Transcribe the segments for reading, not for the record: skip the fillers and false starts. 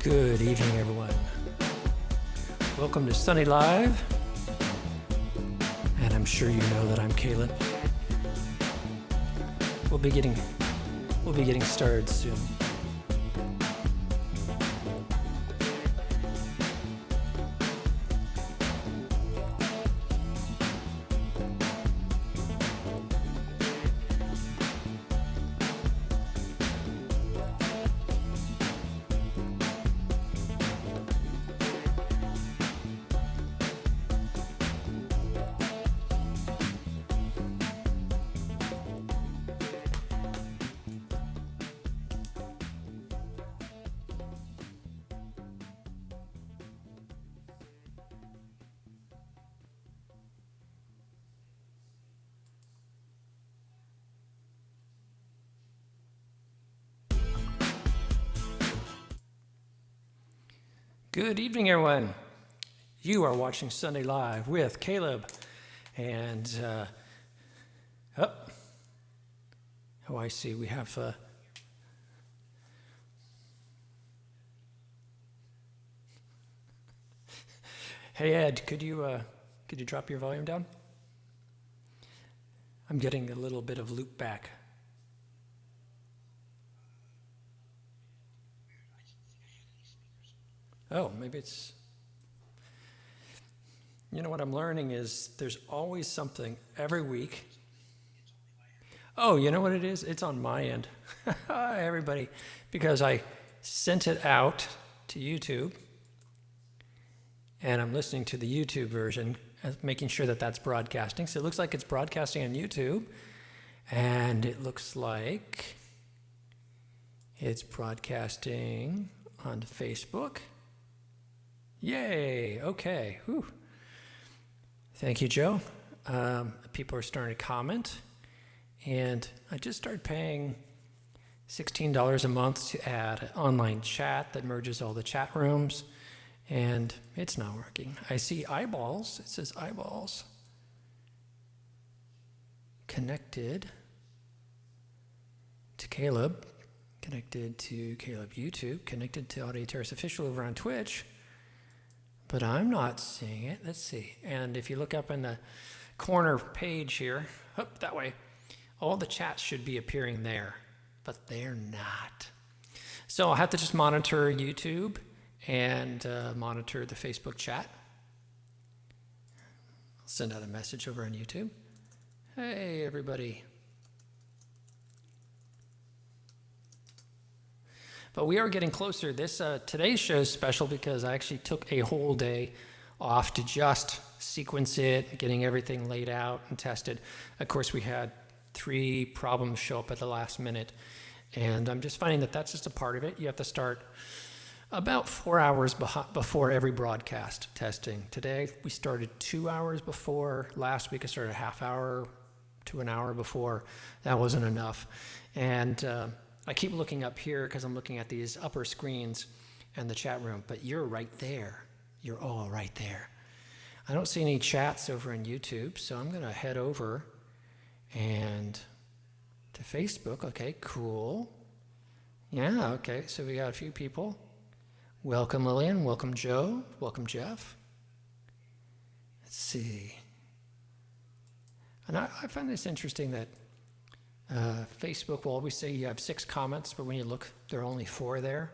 Good evening, everyone. Welcome to Sunday Live. And I'm sure you know that I'm Caleb. We'll be getting started soon. Good evening, everyone. You are watching Sunday Live with Caleb, and I see we have. Hey Ed, could you drop your volume down? I'm getting a little bit of loop back. Oh, maybe it's, you know what I'm learning is there's always something every week. Oh, you know what it is? It's on my end. Hi, everybody, because I sent it out to YouTube and I'm listening to the YouTube version, making sure that that's broadcasting. So it looks like it's broadcasting on YouTube, and it looks like it's broadcasting on Facebook. Yay, okay. Whew. Thank you, Joe. People are starting to comment. And I just started paying $16 a month to add an online chat that merges all the chat rooms. And it's not working. I see eyeballs. It says eyeballs. Connected to Caleb. Connected to Caleb YouTube. Connected to Audio Terrace Official over on Twitch. But I'm not seeing it. Let's see. And if you look up in the corner page here, up that way, all the chats should be appearing there, but they're not. So I'll have to just monitor YouTube and monitor the Facebook chat. I'll send out a message over on YouTube. Hey, everybody. But we are getting closer. This today's show is special because I actually took a whole day off to just sequence it, getting everything laid out and tested. Of course, we had 3 problems show up at the last minute, and I'm just finding that that's just a part of it. You have to start about 4 hours before every broadcast testing. Today, we started 2 hours before. Last week, I started a half hour to an hour before. That wasn't enough. And I keep looking up here because I'm looking at these upper screens and the chat room, but you're right there. You're all right there. I don't see any chats over on YouTube, so I'm going to head over and to Facebook. Okay, cool. Yeah, okay, so we got a few people. Welcome, Lillian. Welcome, Joe. Welcome, Jeff. Let's see. And I find this interesting that Facebook will always say you have 6 comments, but when you look, there are only 4 there.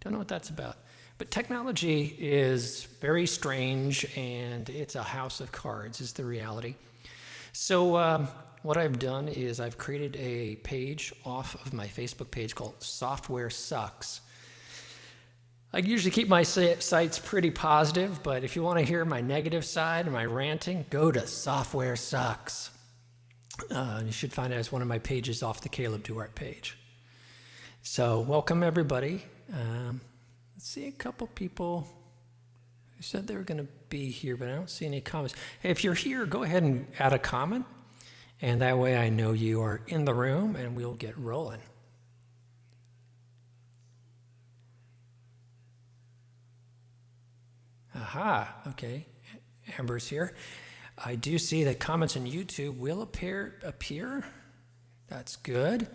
Don't know what that's about. But technology is very strange, and it's a house of cards, is the reality. So what I've done is I've created a page off of my Facebook page called Software Sucks. I usually keep my sites pretty positive, but if you want to hear my negative side and my ranting, go to Software Sucks. You should find it as one of my pages off the Caleb Duarte page. So welcome, everybody. Let's see a couple people who said they were going to be here, but I don't see any comments. Hey, if you're here, go ahead and add a comment, and that way I know you are in the room, and we'll get rolling. Aha, okay. Amber's here. I do see that comments on YouTube will appear. That's good.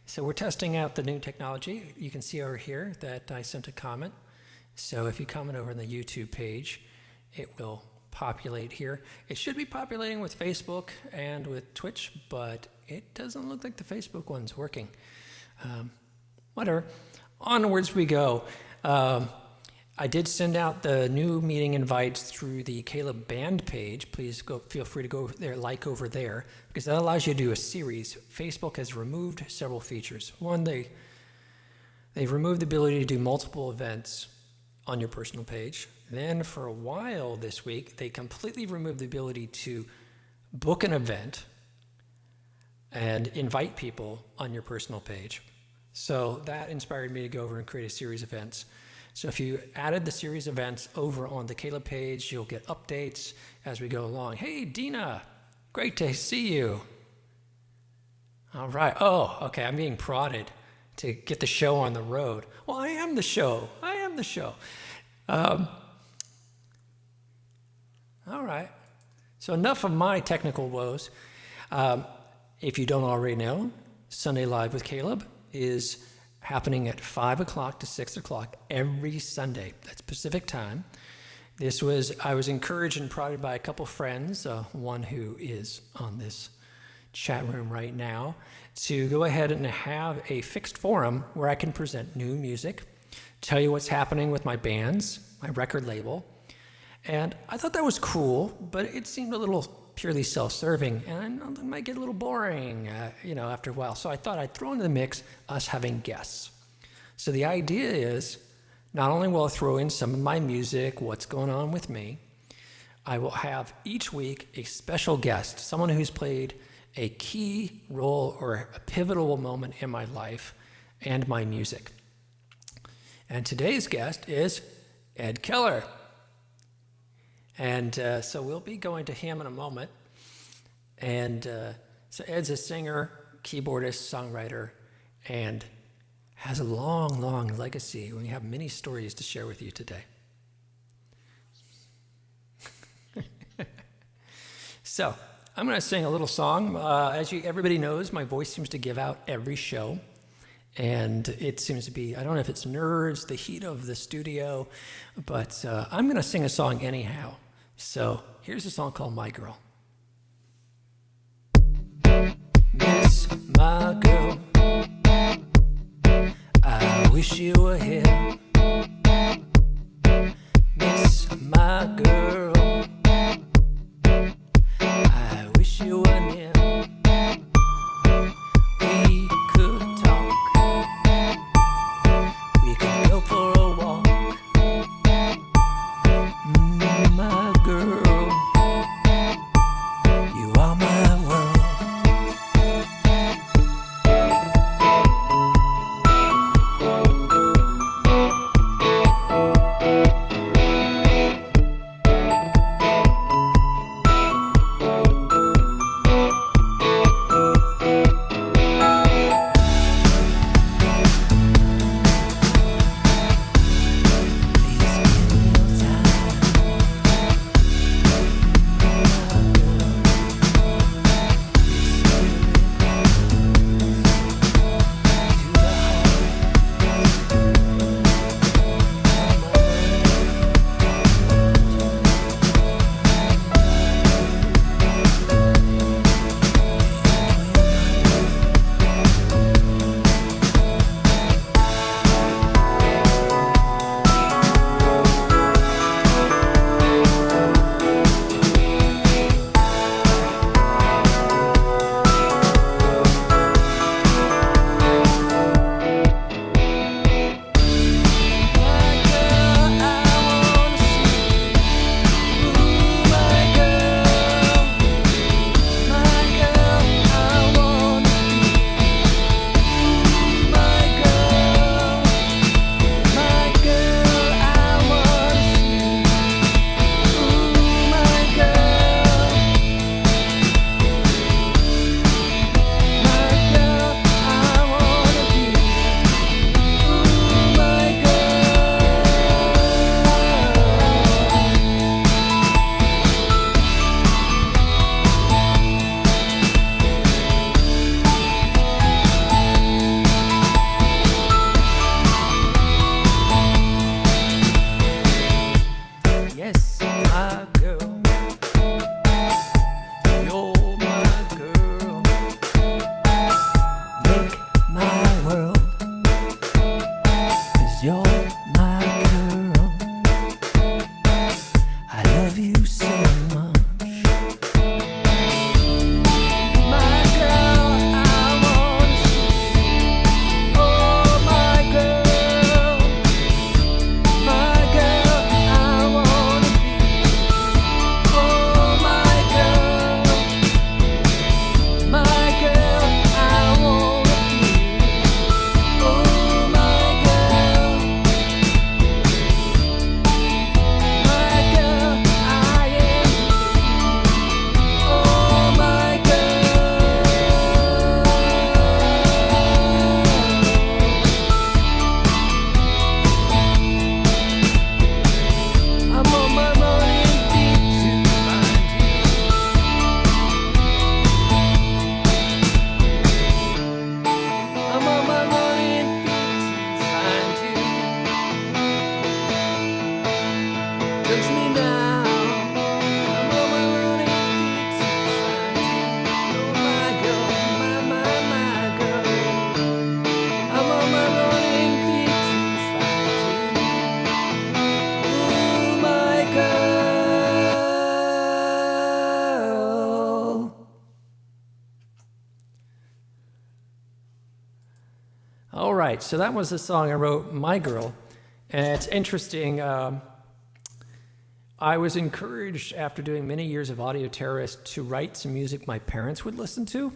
So we're testing out the new technology. You can see over here that I sent a comment. So if you comment over on the YouTube page, it will populate here. It should be populating with Facebook and with Twitch, but it doesn't look like the Facebook one's working. Whatever. Onwards we go. I did send out the new meeting invites through the Caleb Band page. Please feel free to go there, like over there, because that allows you to do a series. Facebook has removed several features. One, they've removed the ability to do multiple events on your personal page. Then for a while this week, they completely removed the ability to book an event and invite people on your personal page. So that inspired me to go over and create a series of events. So if you added the series events over on the Caleb page, you'll get updates as we go along. Hey, Dina, great to see you. All right. Oh, okay. I'm being prodded to get the show on the road. Well, I am the show. All right. So enough of my technical woes. If you don't already know, Sunday Live with Caleb is happening at 5 o'clock to 6 o'clock every Sunday. That's Pacific time. I was encouraged and prodded by a couple friends, one who is on this chat room right now, to go ahead and have a fixed forum where I can present new music, tell you what's happening with my bands, my record label. And I thought that was cool, but it seemed a little purely self-serving, and it might get a little boring, after a while. So I thought I'd throw into the mix us having guests. So the idea is, not only will I throw in some of my music, what's going on with me, I will have each week a special guest, someone who's played a key role or a pivotal moment in my life and my music. And today's guest is Ed Keller. And so we'll be going to him in a moment. And so Ed's a singer, keyboardist, songwriter, and has a long, long legacy. We have many stories to share with you today. So I'm going to sing a little song. As everybody knows, my voice seems to give out every show. And it seems to be, I don't know if it's nerves, the heat of the studio, but I'm going to sing a song anyhow. So here's a song called My Girl. Miss my girl, I wish you were here. Miss my girl, I wish you were near. We could talk, we could go for a walk. My girl, you are my world. touch me now. I'm on my running feet to find you. Oh my girl, my girl. I'm on my running feet to find you. Oh my girl. All right, so that was the song I wrote, My Girl. And it's interesting, I was encouraged after doing many years of audio terrorist to write some music my parents would listen to.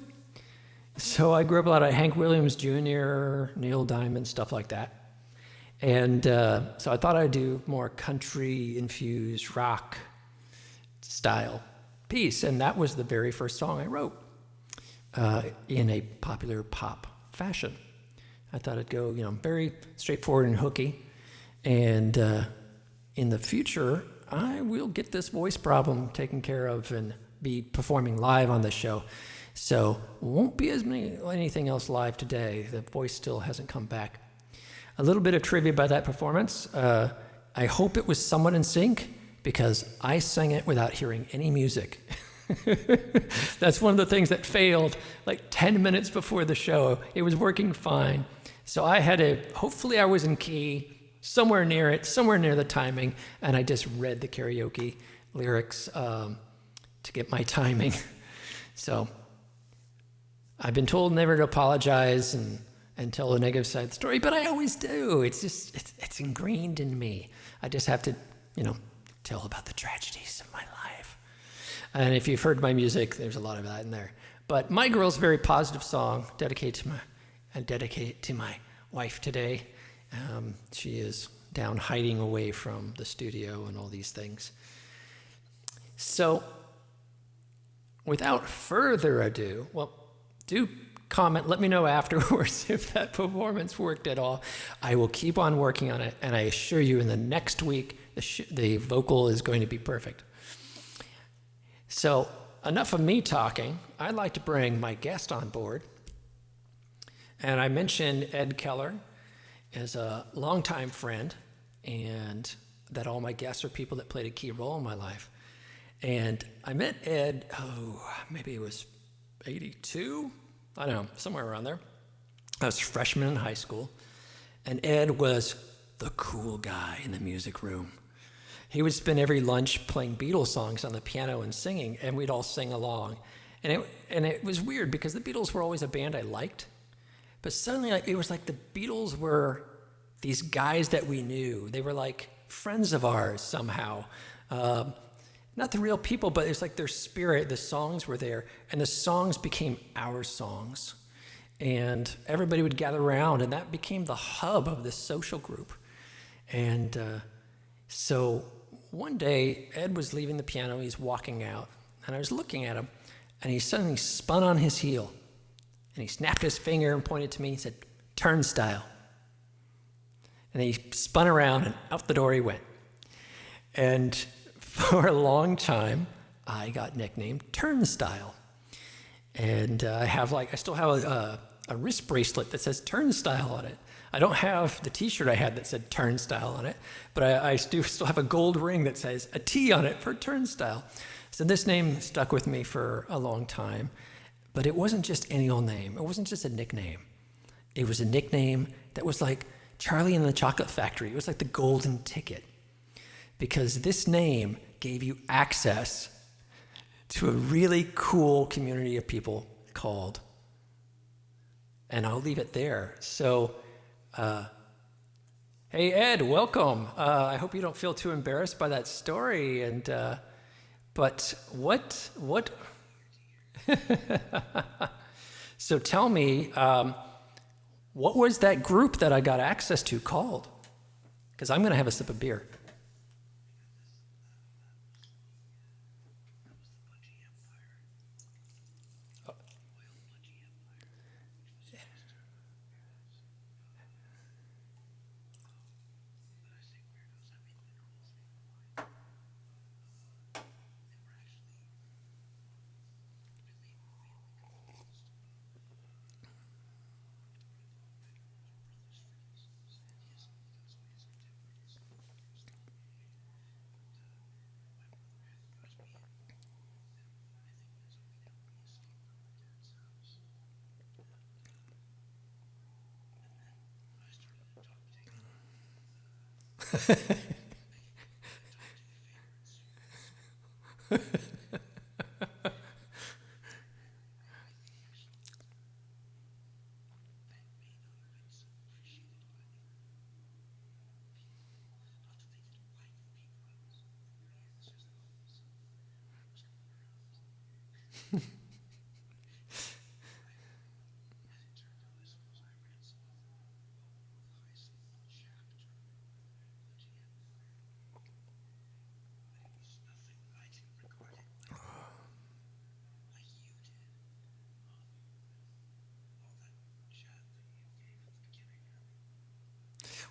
So I grew up a lot of Hank Williams Jr., Neil Diamond, stuff like that. And so I thought I'd do more country-infused rock style piece. And that was the very first song I wrote in a popular pop fashion. I thought it'd go, very straightforward and hooky. And in the future, I will get this voice problem taken care of and be performing live on the show. So won't be anything else live today. The voice still hasn't come back. A little bit of trivia about that performance. I hope it was somewhat in sync because I sang it without hearing any music. That's one of the things that failed like 10 minutes before the show. It was working fine. So I had hopefully I was in key, somewhere near it, somewhere near the timing, and I just read the karaoke lyrics to get my timing. So I've been told never to apologize and tell the negative side of the story, but I always do. It's ingrained in me. I just have to, tell about the tragedies of my life. And if you've heard my music, there's a lot of that in there. But My Girl's a very positive song, dedicated to my wife today. She is down hiding away from the studio and all these things. So without further ado, do comment, let me know afterwards if that performance worked at all. I will keep on working on it, and I assure you in the next week, the vocal is going to be perfect. So enough of me talking. I'd like to bring my guest on board. And I mentioned Ed Keller as a longtime friend, and that all my guests are people that played a key role in my life. And I met Ed, maybe it was 82? I don't know, somewhere around there. I was a freshman in high school, and Ed was the cool guy in the music room. He would spend every lunch playing Beatles songs on the piano and singing, and we'd all sing along. And it was weird because the Beatles were always a band I liked. But suddenly, it was like the Beatles were these guys that we knew. They were like friends of ours somehow. Not the real people, but it's like their spirit. The songs were there, and the songs became our songs. And everybody would gather around, and that became the hub of this social group. And so one day, Ed was leaving the piano. He's walking out, and I was looking at him, and he suddenly spun on his heel. And he snapped his finger and pointed to me and said, "Turnstile." And he spun around and out the door he went. And for a long time, I got nicknamed Turnstile. And I still have a wrist bracelet that says Turnstile on it. I don't have the t-shirt I had that said Turnstile on it, but I do still have a gold ring that says a T on it for Turnstile. So this name stuck with me for a long time. But it wasn't just any old name. It wasn't just a nickname. It was a nickname that was like Charlie and the Chocolate Factory. It was like the golden ticket. Because this name gave you access to a really cool community of people called. And I'll leave it there. So, hey, Ed, welcome. I hope you don't feel too embarrassed by that story. But what So tell me, what was that group that I got access to called? Because I'm going to have a sip of beer.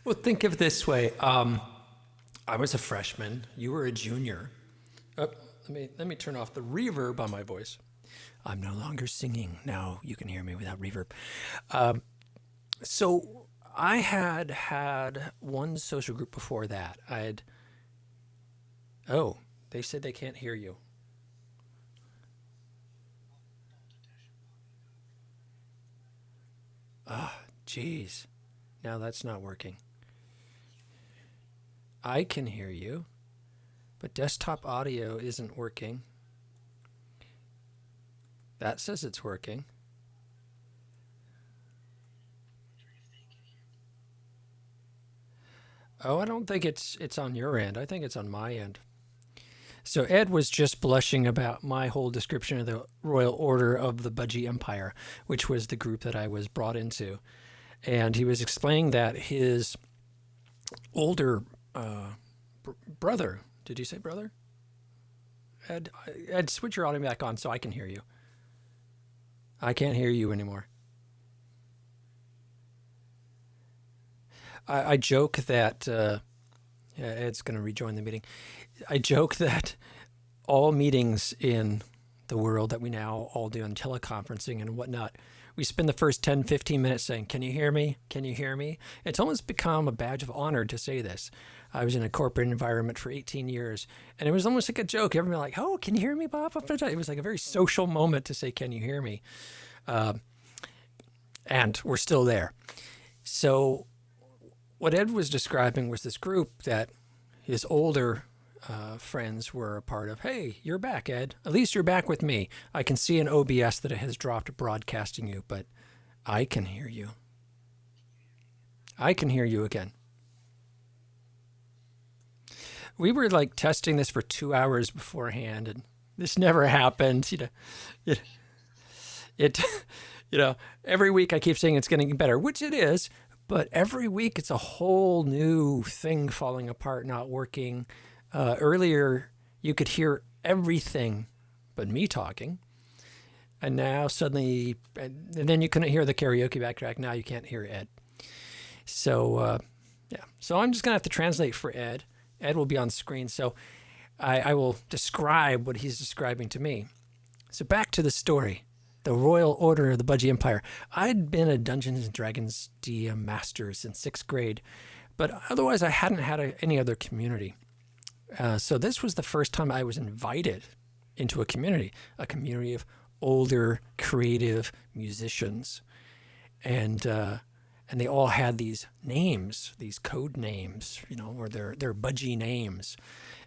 Well, think of it this way. I was a freshman. You were a junior. Oh, let me turn off the reverb on my voice. I'm no longer singing. Now you can hear me without reverb. So I had one social group before that. Oh, they said they can't hear you. Geez. Now that's not working. I can hear you, but desktop audio isn't working. That says it's working. Oh, I don't think it's on your end. I think it's on my end. So Ed was just blushing about my whole description of the Royal Order of the Budgie Empire, which was the group that I was brought into. And he was explaining that his older brother, did you say brother? Ed, switch your audio back on so I can hear you. I can't hear you anymore. I joke that yeah, Ed's going to rejoin the meeting. I joke that all meetings in the world that we now all do in teleconferencing and whatnot, we spend the first 10, 15 minutes saying, can you hear me? Can you hear me? It's almost become a badge of honor to say this. I was in a corporate environment for 18 years, and it was almost like a joke. Everyone like, oh, can you hear me, Bob? It was like a very social moment to say, can you hear me? And we're still there. So what Ed was describing was this group that his older friends were a part of. Hey, you're back, Ed. At least you're back with me. I can see in OBS that it has dropped broadcasting you, but I can hear you. I can hear you again. We were like testing this for 2 hours beforehand, and this never happened. It every week I keep saying it's getting better, which it is, but every week it's a whole new thing falling apart, not working. Earlier, you could hear everything but me talking. And now suddenly, and then you couldn't hear the karaoke backtrack. Now you can't hear Ed. So, yeah. So I'm just going to have to translate for Ed. Ed will be on screen. So I will describe what he's describing to me. So back to the story. The Royal Order of the Budgie Empire. I'd been a Dungeons and Dragons DM master since 6th grade, but otherwise I hadn't had any other community. So this was the first time I was invited into a community of older, creative musicians. And they all had these names, these code names, or their budgie names.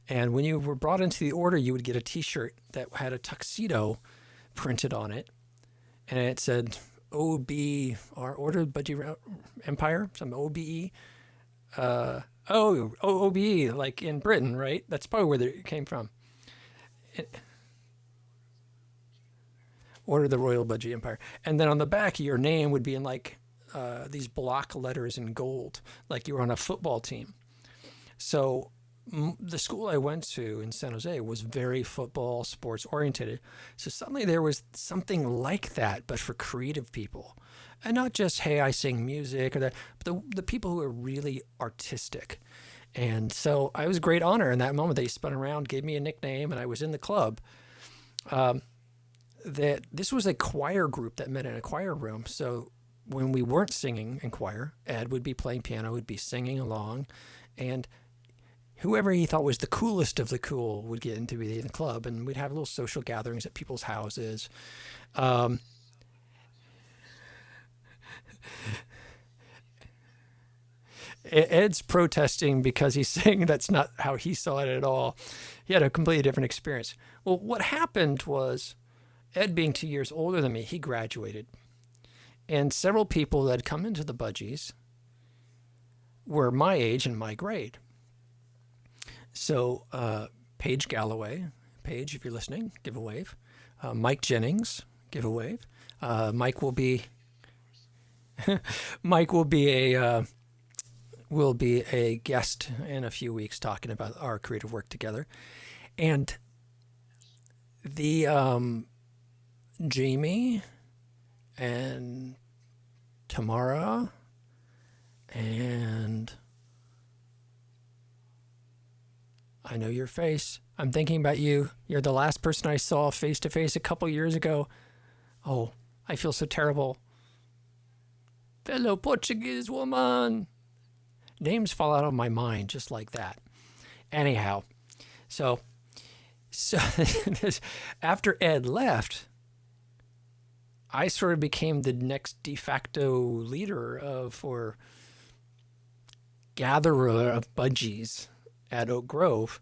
And when you were brought into the order, you would get a T-shirt that had a tuxedo printed on it. And it said OB, our Order of Budgie Empire, some OBE. OBE, like in Britain, right? That's probably where it came from. Order of the Royal Budgie Empire. And then on the back, your name would be in like these block letters in gold, like you were on a football team. So the school I went to in San Jose was very football, sports oriented. So suddenly there was something like that, but for creative people. And not just, hey, I sing music or that, but the people who are really artistic. And so I was a great honor in that moment. They spun around, gave me a nickname, and I was in the club. That this was a choir group that met in a choir room. So when we weren't singing in choir, Ed would be playing piano, would be singing along, and whoever he thought was the coolest of the cool would get into be in the club, and we'd have little social gatherings at people's houses. Ed's protesting because he's saying that's not how he saw it at all. He had a completely different experience. Well, what happened was Ed, being 2 years older than me, he graduated. And several people that had come into the Budgies were my age and my grade. So Paige Galloway, Paige, if you're listening, give a wave. Mike Jennings, give a wave. Mike will be a guest in a few weeks talking about our creative work together. And the Jamie and Tamara and I know your face. I'm thinking about you. You're the last person I saw face to face a couple years ago. Oh, I feel so terrible. Fellow Portuguese woman. Names fall out of my mind just like that. Anyhow, so after Ed left, I sort of became the next de facto leader or gatherer of budgies at Oak Grove.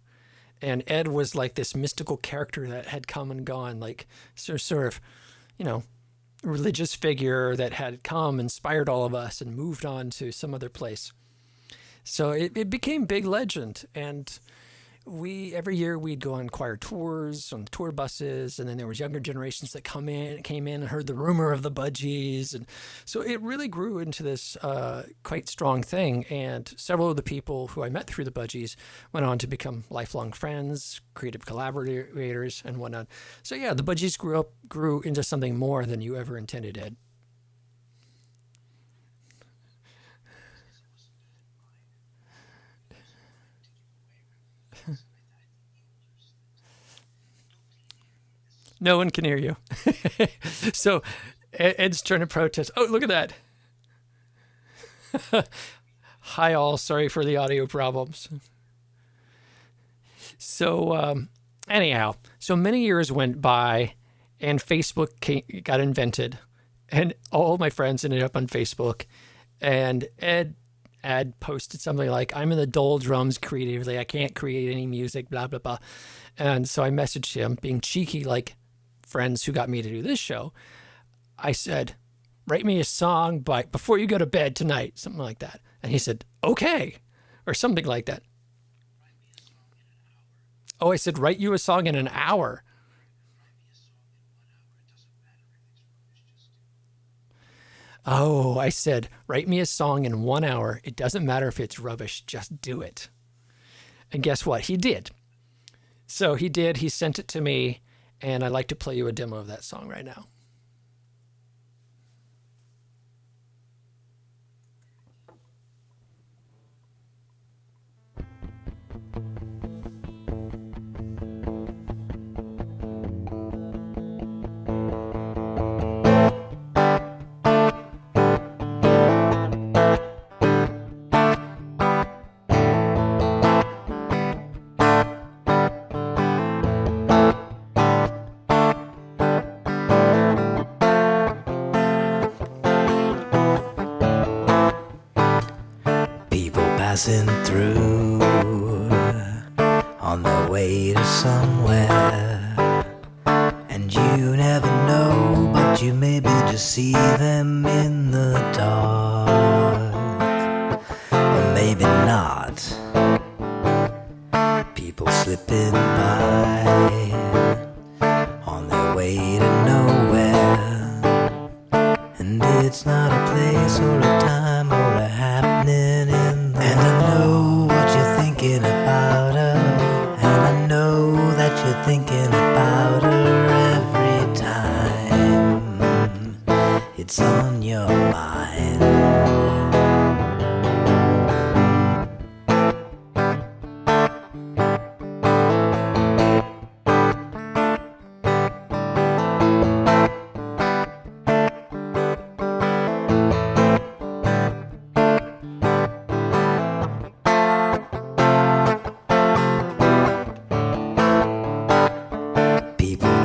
And Ed was like this mystical character that had come and gone, like sort of, religious figure that had come, inspired all of us, and moved on to some other place. So it became big legend. And every year we'd go on choir tours, on the tour buses, and then there was younger generations that came in and heard the rumor of the Budgies. And so it really grew into this quite strong thing. And several of the people who I met through the Budgies went on to become lifelong friends, creative collaborators, and whatnot. So yeah, the Budgies grew into something more than you ever intended, Ed. No one can hear you. So Ed's trying to protest. Oh, look at that. Hi, all. Sorry for the audio problems. So anyhow, so many years went by and Facebook got invented. And all my friends ended up on Facebook. And Ed posted something like, I'm in the doldrums creatively. I can't create any music, blah, blah, blah. And so I messaged him, being cheeky like friends who got me to do this show. I said, write me a song before you go to bed tonight, something like that. And he said, okay, or something like that. Oh, I said, write you a song in an hour. Oh, I said, write me a song in 1 hour. It doesn't matter if it's rubbish, just do it. And guess what? He did. So he did. He sent it to me, and I'd like to play you a demo of that song right now. Passing through on their way to somewhere, and you never know, but you maybe just see them in the dark, or maybe not. People slipping by on their way to nowhere, and it's not a place or a time or a happening in the and I know what you're thinking about her, and I know that you're thinking about her every time it's on your mind.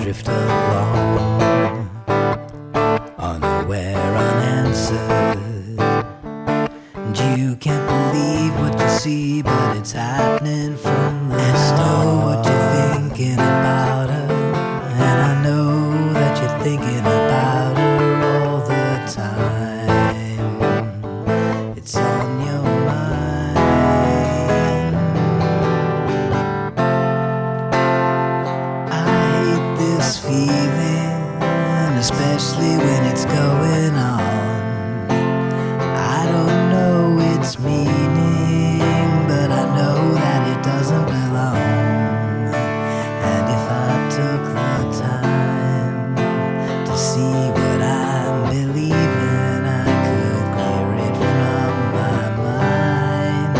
Drift along, unaware, unanswered, and you can't believe song. And if I took the time to see what I believe in, I could clear it from my mind.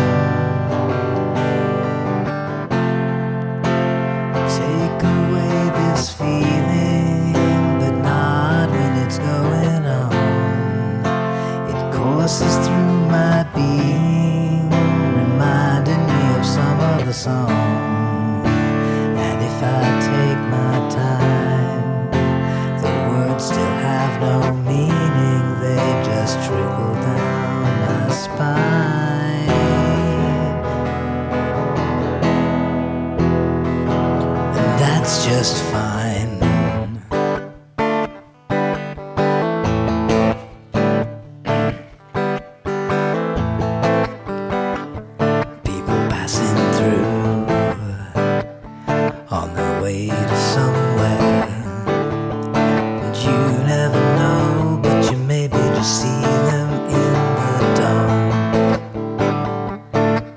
Take away this feeling, but not when it's going on. It courses through my being, reminding me of some other song. And if I take my time, the words still have no meaning, they just trickle down my spine. And that's just fine. People passing through on their way to somewhere, and you never know, but you maybe just see them in the dark.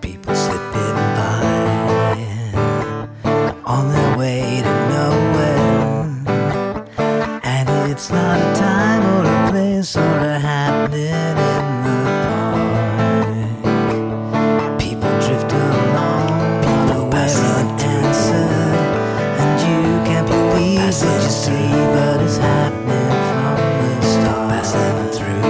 People slipping by on their way to nowhere, and it's not a time or a place or a happening in the park. People drift along, people passing answered, and you can't believe what you see, but it's happening from the start. Passing through,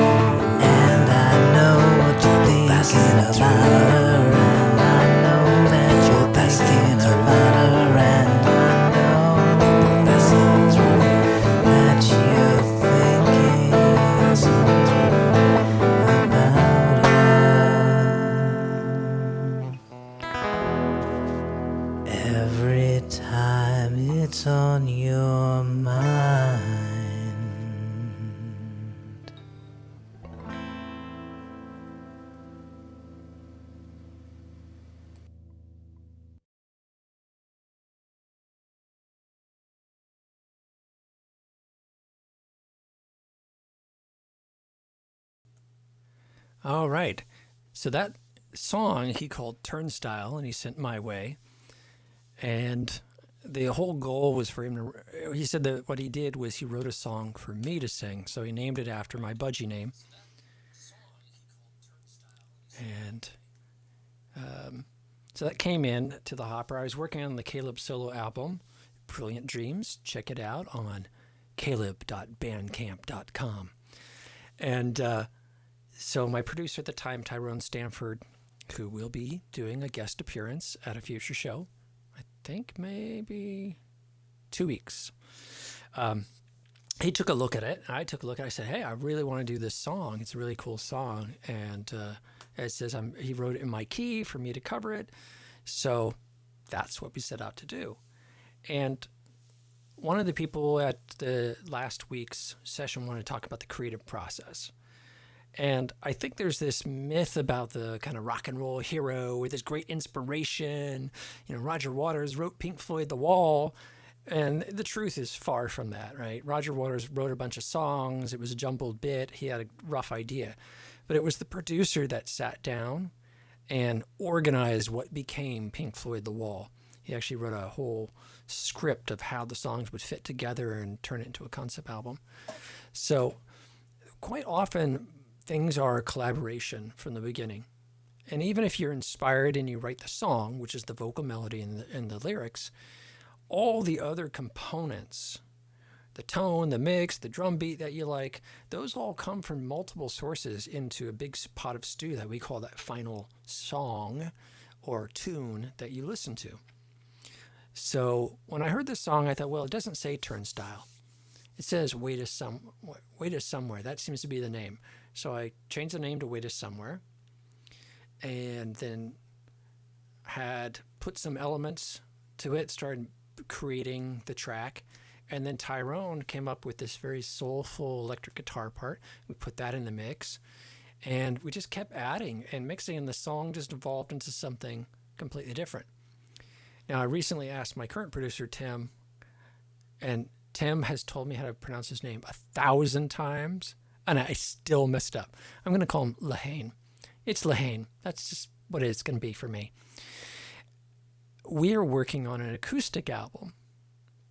and I know what you're thinking about her, and I know that you're thinking about her, and I know passing through that you're thinking about her. Every time it's on your mind. All right. So that song he called Turnstile, and he sent my way. And the whole goal was for him to, he said that what he did was he wrote a song for me to sing. So he named it after my budgie name. And so that came in to the hopper. I was working on the Caleb solo album, Brilliant Dreams. Check it out on caleb.bandcamp.com. And so my producer at the time, Tyrone Stanford, who will be doing a guest appearance at a future show, I think maybe 2 weeks. He took a look at it, and I took a look at it. I said, hey, I really want to do this song. It's a really cool song. And it says he wrote it in my key for me to cover it. So that's what we set out to do. And one of the people at the last week's session wanted to talk about the creative process. And I think there's this myth about the kind of rock and roll hero with this great inspiration. You know, Roger Waters wrote Pink Floyd The Wall. And the truth is far from that, right? Roger Waters wrote a bunch of songs. It was a jumbled bit. He had a rough idea. But it was the producer that sat down and organized what became Pink Floyd The Wall. He actually wrote a whole script of how the songs would fit together and turn it into a concept album. So quite often, things are a collaboration from the beginning. And even if you're inspired and you write the song, which is the vocal melody and the lyrics, all the other components, the tone, the mix, the drum beat that you like, those all come from multiple sources into a big pot of stew that we call that final song or tune that you listen to. So when I heard this song, I thought, well, it doesn't say Turnstile. It says Way to Somewhere. That seems to be the name. So I changed the name to Way to Somewhere, and then had put some elements to it, started creating the track. And then Tyrone came up with this very soulful electric guitar part. We put that in the mix, and we just kept adding and mixing, and the song just evolved into something completely different. Now, I recently asked my current producer, Tim, and Tim has told me how to pronounce his name 1,000 times, and I still messed up. I'm going to call him Lehane. It's Lehane. That's just what it's going to be for me. we are working on an acoustic album.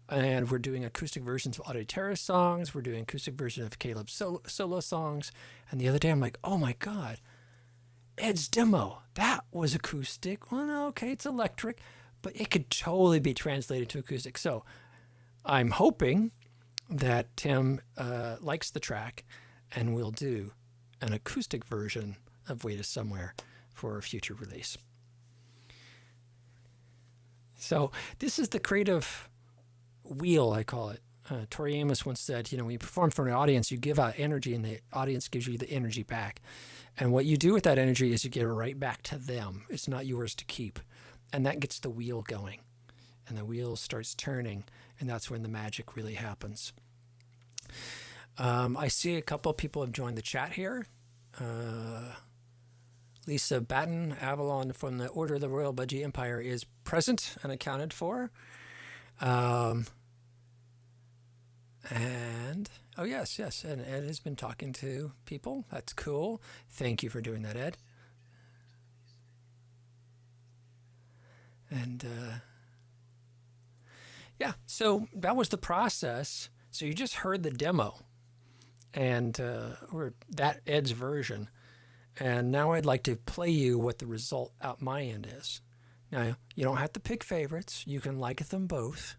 And we're doing acoustic versions of Audrey Terrace songs. We're doing acoustic versions of Caleb's solo songs. And the other day I'm like, oh my God, Ed's demo, that was acoustic. Well, no, okay, it's electric, but it could totally be translated to acoustic. So I'm hoping that Tim likes the track and we'll do an acoustic version of Way to Somewhere for a future release. So this is the creative wheel, I call it. Tori Amos once said, when you perform for an audience, you give out energy and the audience gives you the energy back. And what you do with that energy is you give it right back to them. It's not yours to keep. And that gets the wheel going. And the wheel starts turning. And that's when the magic really happens. I see a couple of people have joined the chat here. Lisa Batten, Avalon from the Order of the Royal Budgie Empire, is present and accounted for. And oh yes, and Ed has been talking to people. That's cool. Thank you for doing that, Ed. And yeah, so that was the process. So you just heard the demo, and or that Ed's version. And now I'd like to play you what the result out my end is. Now, you don't have to pick favorites. You can like them both.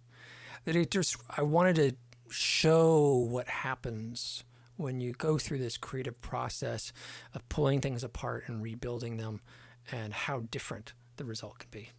I wanted to show what happens when you go through this creative process of pulling things apart and rebuilding them, and how different the result can be.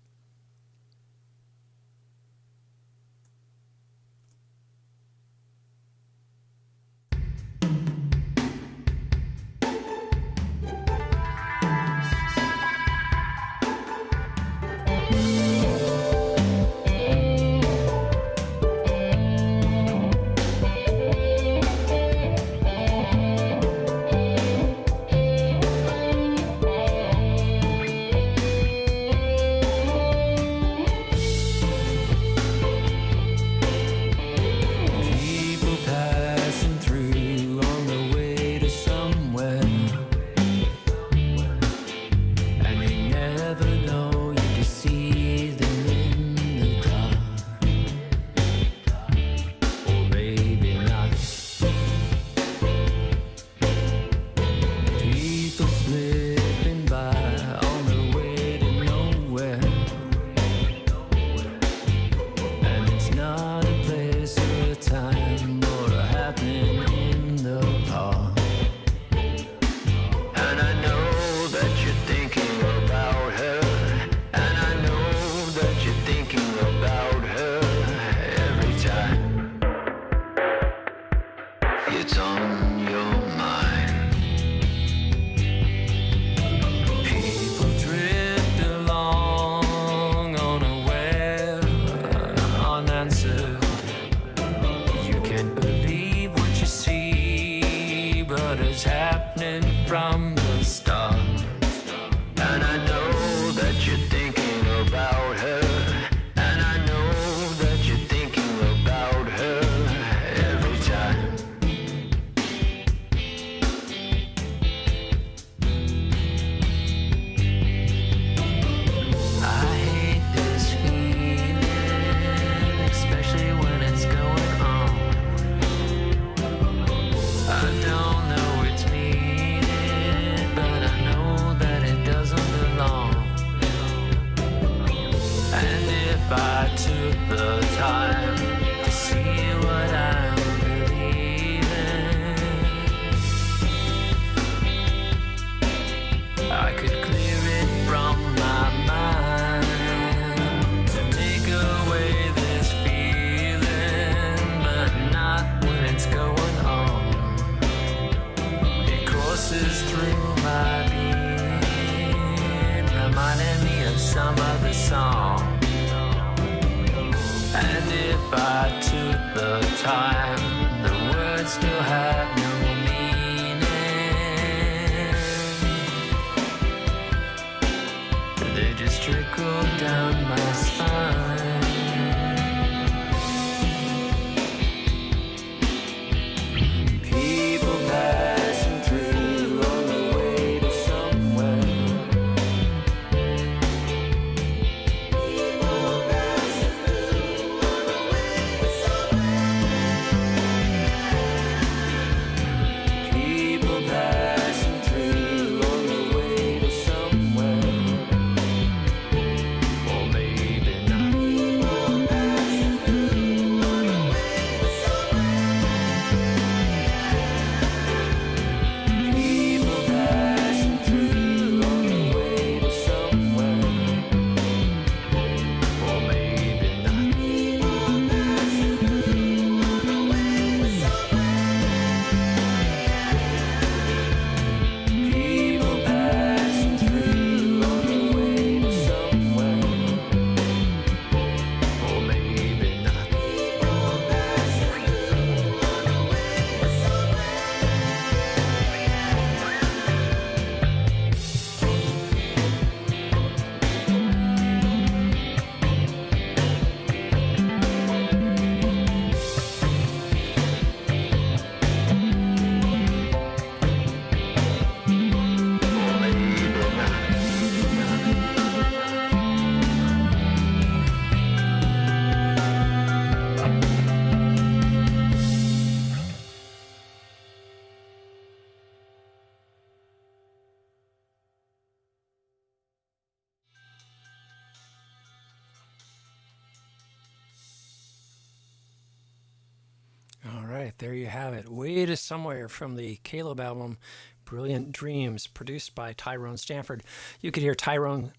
right, there you have it. Way to Somewhere from the Caleb album, Brilliant Dreams, produced by Tyrone Stanford. You could hear Tyrone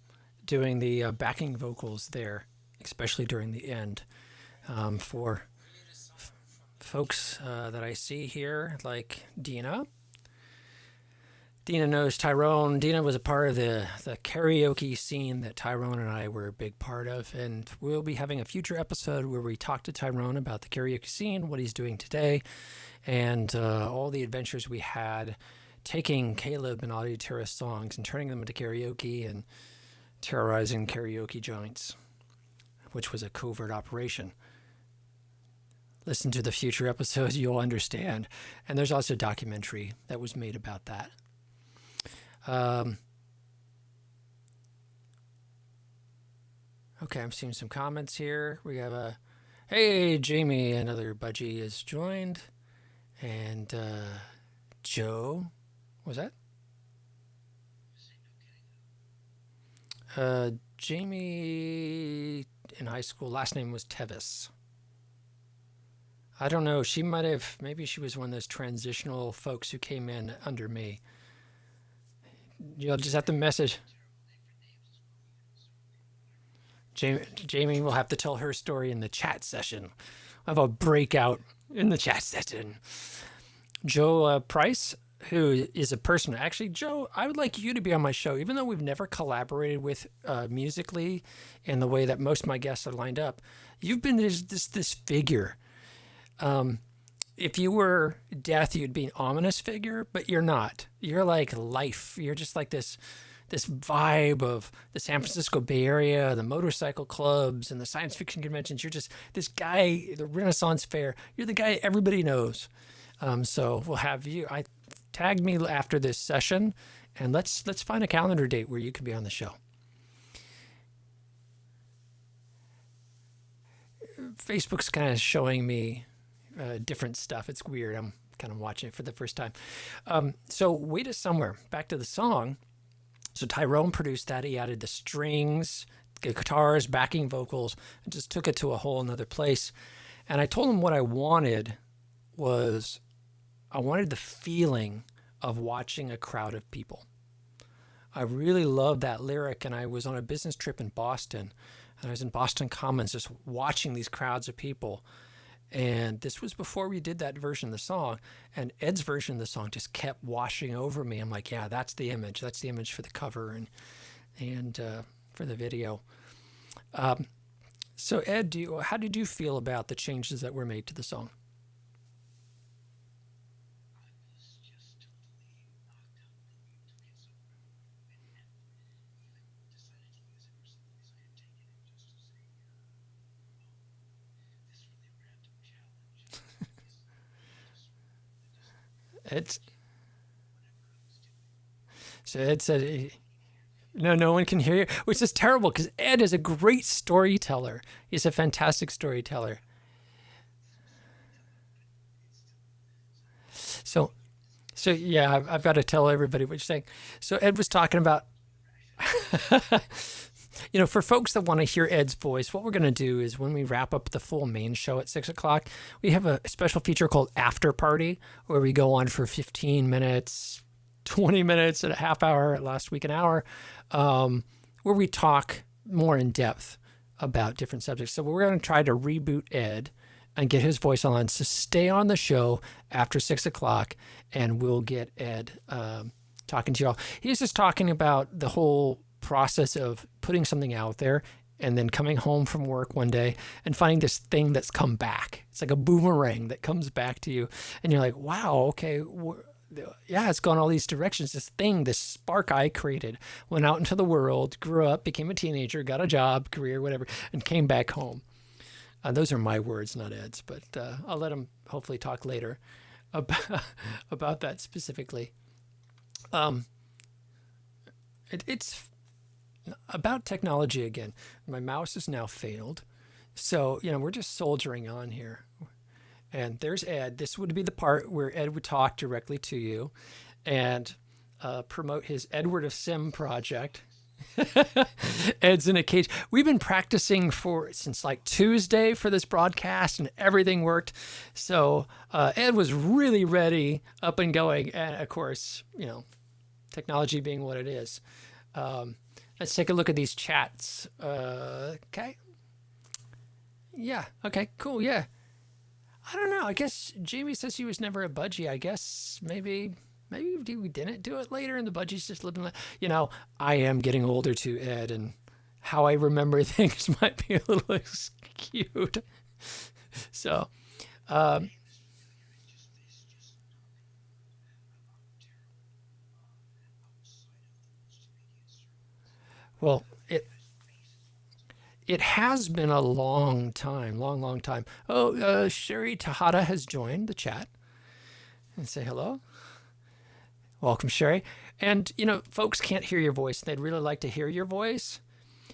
doing the backing vocals there, especially during the end. For folks that I see here, like Dina. Dina knows Tyrone. Dina was a part of the karaoke scene that Tyrone and I were a big part of. And we'll be having a future episode where we talk to Tyrone about the karaoke scene, what he's doing today, and all the adventures we had taking Caleb and Audio Terrace songs and turning them into karaoke and terrorizing karaoke joints, which was a covert operation. Listen to the future episodes, you'll understand. And there's also a documentary that was made about that. Okay, I'm seeing some comments here. We have hey, Jamie, another budgie is joined. And Joe, was that? Jamie in high school, last name was Tevis. I don't know. She might have, maybe she was one of those transitional folks who came in under me. You'll just have to message. Jamie will have to tell her story in the chat session. We'll have a breakout in the chat session. Joe Price, who is a person. Actually, Joe, I would like you to be on my show, even though we've never collaborated with musically in the way that most of my guests are lined up. You've been this figure. If you were death, you'd be an ominous figure, but you're not. You're like life. You're just like this vibe of the San Francisco Bay Area, the motorcycle clubs, and the science fiction conventions. You're just this guy, the Renaissance Fair. You're the guy everybody knows. So we'll have you. Tag me after this session, and let's find a calendar date where you can be on the show. Facebook's kind of showing me different stuff. It's weird. I'm kind of watching it for the first time. So Way to Somewhere, back to the song. So Tyrone produced that. He added the strings, the guitars, backing vocals, and just took it to a whole another place. And I told him what I wanted was I wanted the feeling of watching a crowd of people. I really loved that lyric, and I was on a business trip in Boston, and I was in Boston Commons just watching these crowds of people. And this was before we did that version of the song, and Ed's version of the song just kept washing over me. I'm like, yeah, that's the image. That's the image for the cover and for the video. So Ed, how did you feel about the changes that were made to the song? So Ed said, no one can hear you, which is terrible because Ed is a great storyteller. He's a fantastic storyteller. So yeah, I've got to tell everybody what you're saying. So Ed was talking about, for folks that want to hear Ed's voice, what we're going to do is when we wrap up the full main show at 6 o'clock, we have a special feature called After Party, where we go on for 15 minutes, 20 minutes, and a half hour, last week an hour, where we talk more in depth about different subjects. So we're going to try to reboot Ed and get his voice on. So stay on the show after 6 o'clock, and we'll get Ed talking to you all. He's just talking about the whole process of putting something out there and then coming home from work one day and finding this thing that's come back. It's like a boomerang that comes back to you, and you're like, wow, okay, yeah, it's gone all these directions. This thing, this spark I created, went out into the world, grew up, became a teenager, got a job, career, whatever, and came back home. Those are my words, not Ed's, but I'll let him hopefully talk later about that specifically. It's about technology again. My mouse has now failed. So, we're just soldiering on here. And there's Ed. This would be the part where Ed would talk directly to you and promote his Edward of Sim project. Ed's in a cage. We've been practicing since like Tuesday for this broadcast, and everything worked. So Ed was really ready, up and going. And of course, technology being what it is. Let's take a look at these chats. Okay. Yeah. Okay. Cool. Yeah. I don't know. I guess Jamie says he was never a budgie. I guess maybe we didn't do it later, and the budgies just living. I am getting older too, Ed, and how I remember things might be a little skewed. So, well, it has been a long time, long time. Oh, Sherry Tahada has joined the chat and say hello. Welcome, Sherry. And, folks can't hear your voice. They'd really like to hear your voice.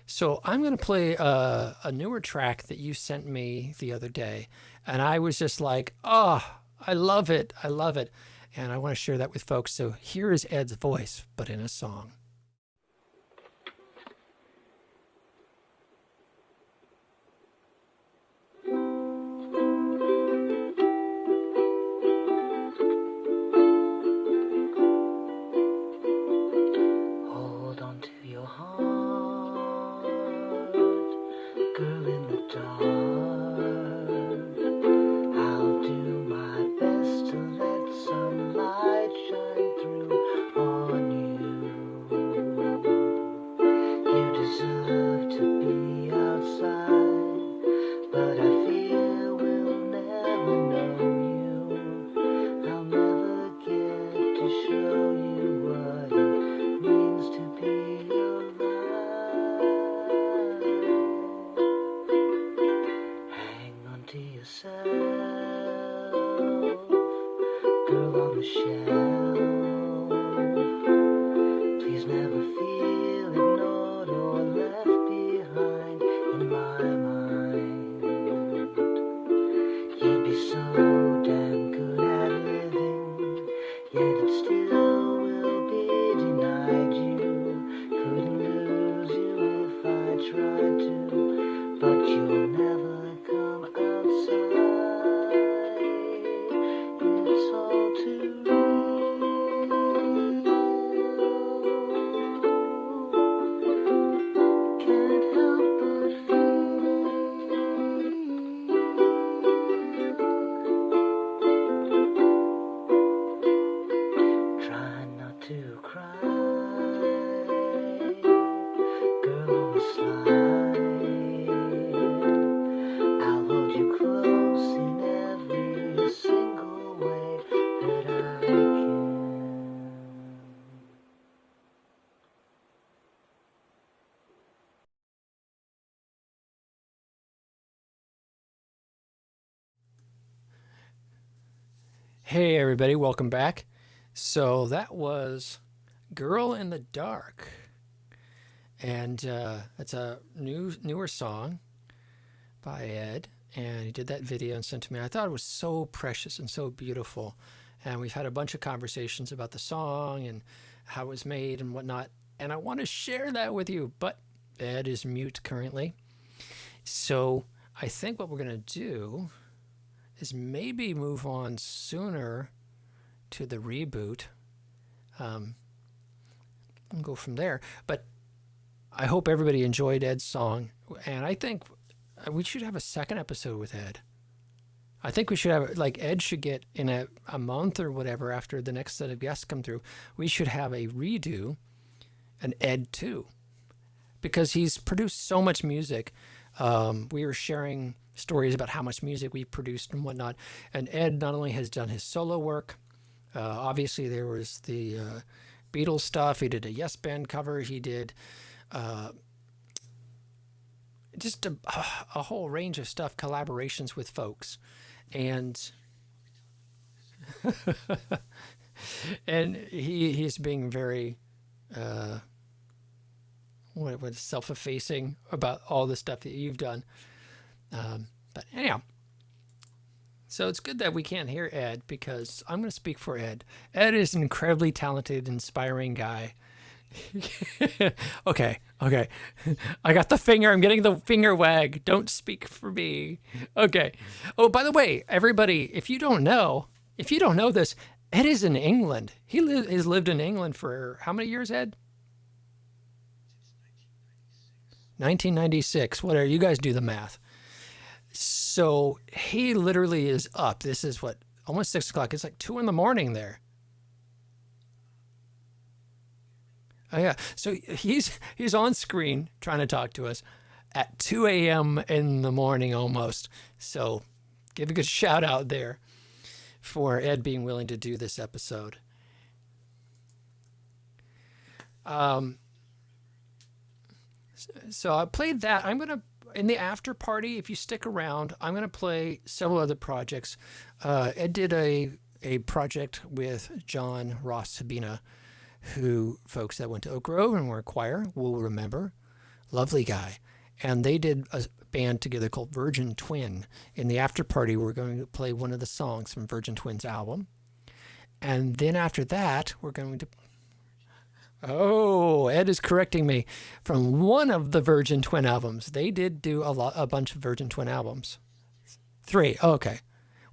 So I'm going to play a newer track that you sent me the other day. And I was just like, oh, I love it. I love it. And I want to share that with folks. So here is Ed's voice, but in a song. Hold on to your heart, girl in the dark. I'll do my best to let some light shine through on you. You deserve to be outside, but I fear we'll never know you. I'll never get to show you what it means to be alive. Hang on to yourself, girl on the shelf. Please never feel ignored or left behind in my mind. You'd be so damn good at living, yet it still will be denied you. Couldn't lose you if I tried to, but you'll never come outside. It's all too real. Can't help but feel. Try not to cry, girl on the slide. I'll hold you close in every single way that I can. Hey, everybody. Welcome back. So that was Girl in the Dark. And it's a newer song by Ed. And he did that video and sent to me. I thought it was so precious and so beautiful. And we've had a bunch of conversations about the song and how it was made and whatnot. And I want to share that with you. But Ed is mute currently. So I think what we're going to do is maybe move on sooner to the reboot and go from there. But I hope everybody enjoyed Ed's song. And I think we should have a second episode with Ed. I think we should have, like, Ed should get in a month or whatever after the next set of guests come through. We should have a redo, an Ed 2, because he's produced so much music. We were sharing stories about how much music we produced and whatnot. And Ed not only has done his solo work, obviously there was the Beatles stuff. He did a Yes Band cover. He did just a whole range of stuff, collaborations with folks. And and he's being very self-effacing about all the stuff that you've done. But anyhow, so it's good that we can't hear Ed, because I'm going to speak for Ed. Ed is an incredibly talented, inspiring guy. Okay, okay. I got the finger. I'm getting the finger wag. Don't speak for me. Okay. Oh, by the way, everybody, if you don't know this, Ed is in England. Has lived in England for how many years, Ed? 1996. Whatever. You guys do the math. So he literally is up. This is what, almost 6 o'clock. It's like 2 in the morning there. Oh yeah. So he's on screen trying to talk to us at 2 a.m. in the morning almost. So give a good shout out there for Ed being willing to do this episode. Um, so I played that. I'm gonna in the after party. If you stick around, I'm gonna play several other projects. Ed did a project with John Ross Sabina, who folks that went to Oak Grove and were a choir will remember. Lovely guy. And they did a band together called Virgin Twin. In the after party, we're going to play one of the songs from Virgin Twin's album. And then after that, we're going to. Oh, Ed is correcting me. From one of the Virgin Twin albums. They did do a bunch of Virgin Twin albums. Three. Oh, okay.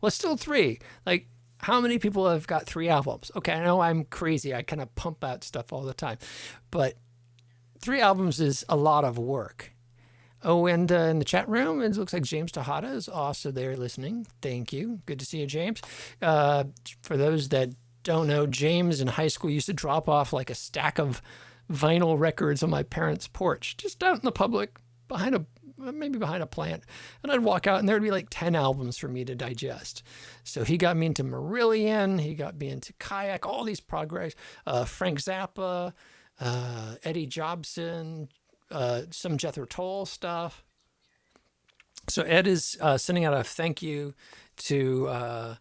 Well, still three. Like, how many people have got three albums? Okay, I know I'm crazy. I kind of pump out stuff all the time. But three albums is a lot of work. Oh, and in the chat room, it looks like James Tejada is also there listening. Thank you. Good to see you, James. For those that don't know, James in high school used to drop off like a stack of vinyl records on my parents' porch, just out in the public, maybe behind a plant. And I'd walk out and there'd be like 10 albums for me to digest. So he got me into Marillion. He got me into Kayak, all these progress, Frank Zappa, Eddie Jobson, some Jethro Tull stuff. So Ed is sending out a thank you to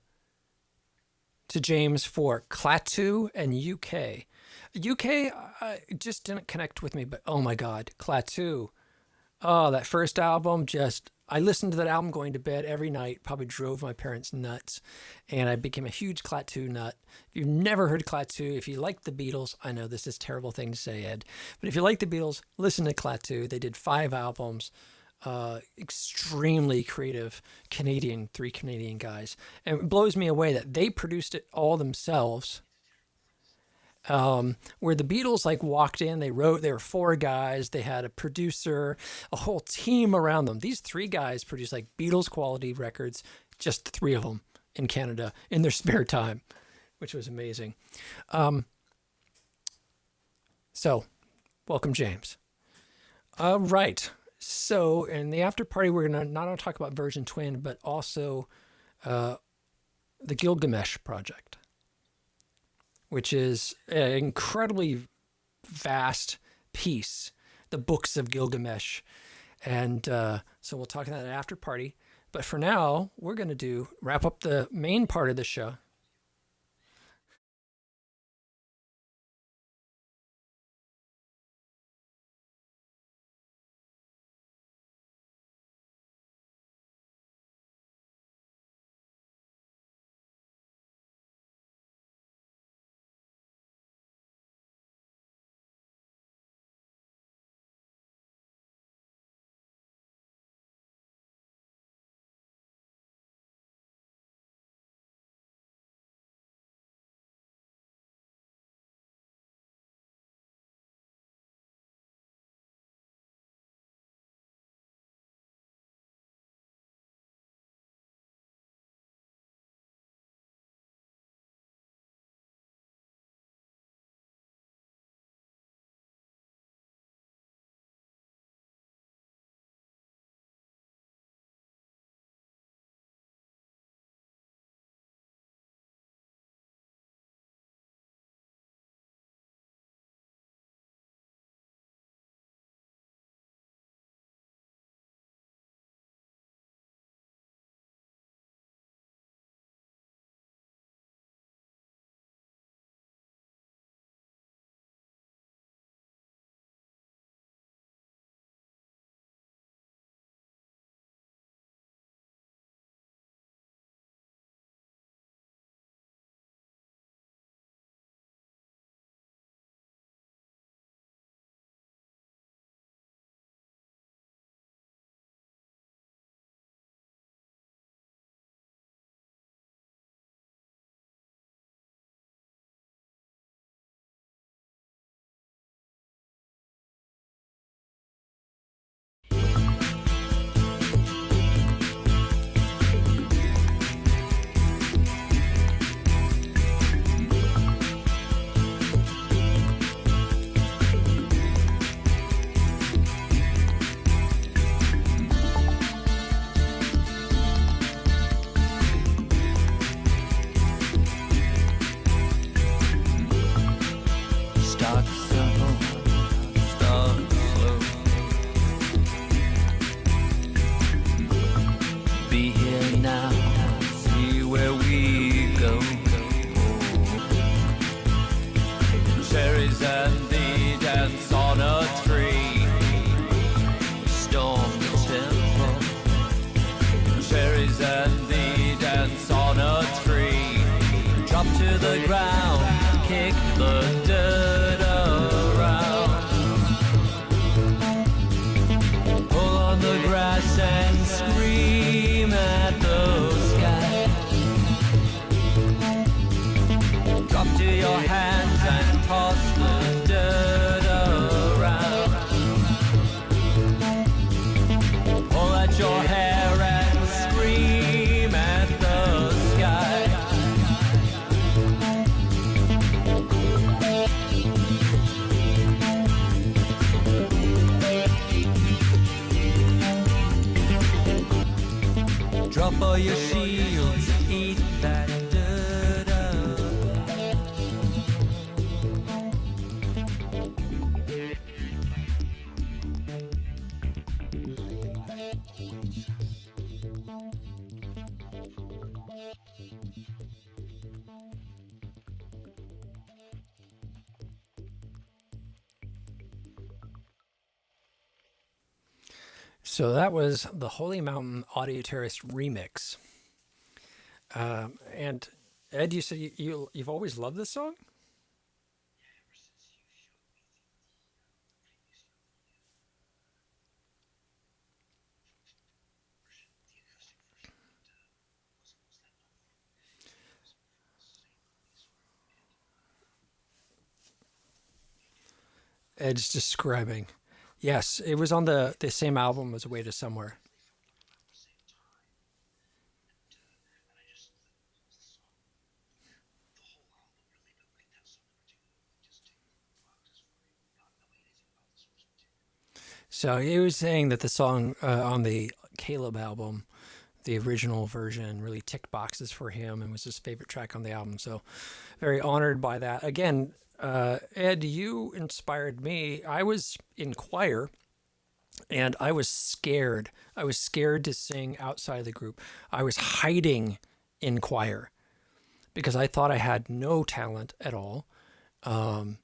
James for Klaatu and UK. UK just didn't connect with me, but oh my God, Klaatu. Oh, that first album, I listened to that album going to bed every night, probably drove my parents nuts, and I became a huge Klaatu nut. If you've never heard Klaatu, if you like the Beatles, I know this is a terrible thing to say, Ed, but if you like the Beatles, listen to Klaatu. They did 5 albums, extremely creative three Canadian guys. And it blows me away that they produced it all themselves. Where the Beatles like walked in, they were 4 guys, they had a producer, a whole team around them. These 3 guys produced like Beatles quality records, just the 3 of them in Canada in their spare time, which was amazing. So welcome, James. All right. So in the after party, we're going to not only talk about Virgin Twin, but also the Gilgamesh Project, which is an incredibly vast piece, the books of Gilgamesh. And so we'll talk about that after party. But for now, we're going to wrap up the main part of the show. be here now, see where we go. Cherries and the dance on a tree, storm the temple. Cherries and the dance on a tree, drop to the ground, kick the dirt around, pull on the grass and scream at the sky. Drop to your hands and toss the dirt around, pull at your hair and scream at the sky. Drop all your shields, eat that dirt up. So that was the Holy Mountain Audio Terrace remix. And Ed, you said you've always loved this song? Ed's describing. Yes, it was on the same album as A Way to Somewhere. So he was saying that the song on the Caleb album, the original version, really ticked boxes for him and was his favorite track on the album. So very honored by that. Again, Ed, you inspired me. I was in choir and I was scared. I was scared to sing outside the group. I was hiding in choir because I thought I had no talent at all. And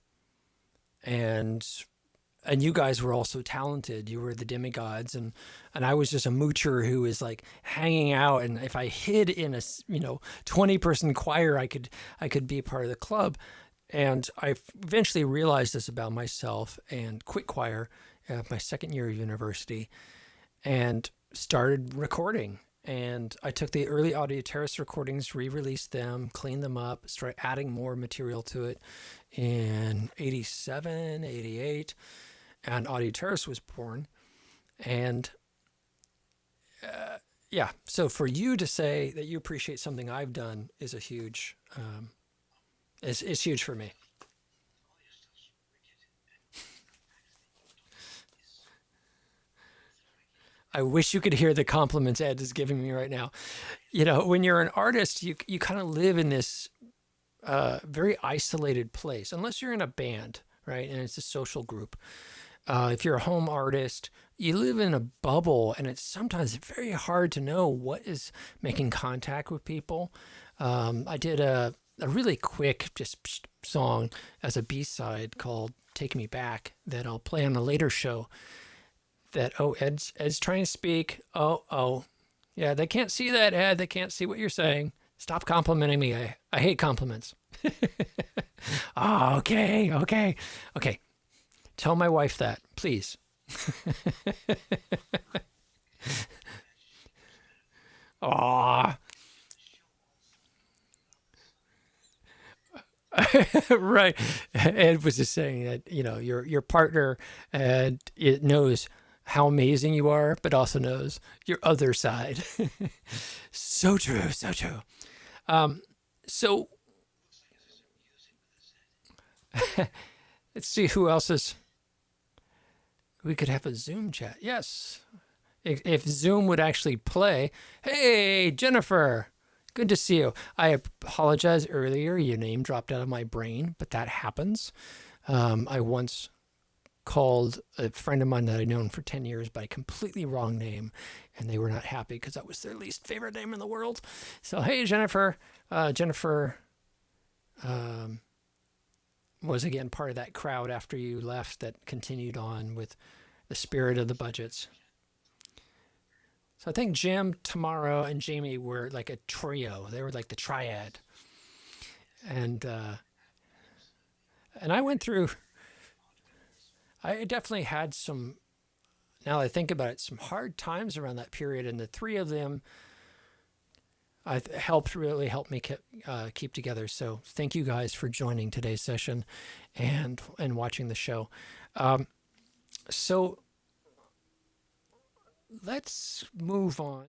you guys were also talented. You were the demigods, and I was just a moocher who was like hanging out. And if I hid in a 20-person choir, I could be part of the club. And I eventually realized this about myself and quit choir at my second year of university and started recording. And I took the early Audio Terrace recordings, re-released them, cleaned them up, started adding more material to it in 87, 88. And Audio Terrace was born. And yeah, so for you to say that you appreciate something I've done is a huge, is huge for me. I wish you could hear the compliments Ed is giving me right now. When you're an artist, you kind of live in this very isolated place, unless you're in a band, right? And it's a social group. If you're a home artist, you live in a bubble, and it's sometimes very hard to know what is making contact with people. I did a really quick just song as a B-side called Take Me Back that I'll play on a later show. Ed's trying to speak. Oh. Yeah, they can't see that, Ed. They can't see what you're saying. Stop complimenting me. I hate compliments. Okay. Tell my wife that, please. Aw. Right. Ed was just saying that, your partner, and it knows how amazing you are, but also knows your other side. So true. So let's see who else is. We could have a Zoom chat. Yes. If Zoom would actually play. Hey, Jennifer. Good to see you. I apologize earlier. Your name dropped out of my brain, but that happens. I once called a friend of mine that I'd known for 10 years by a completely wrong name. and they were not happy because that was their least favorite name in the world. So, hey, Jennifer. Jennifer was again part of that crowd after you left that continued on with the spirit of the budgets. So I think Jim, Tamara, and Jamie were like a trio. They were like the triad. And I went through. I definitely had some. Now that I think about it, some hard times around that period, and the three of them, really helped me keep together. So thank you guys for joining today's session, and watching the show. So let's move on.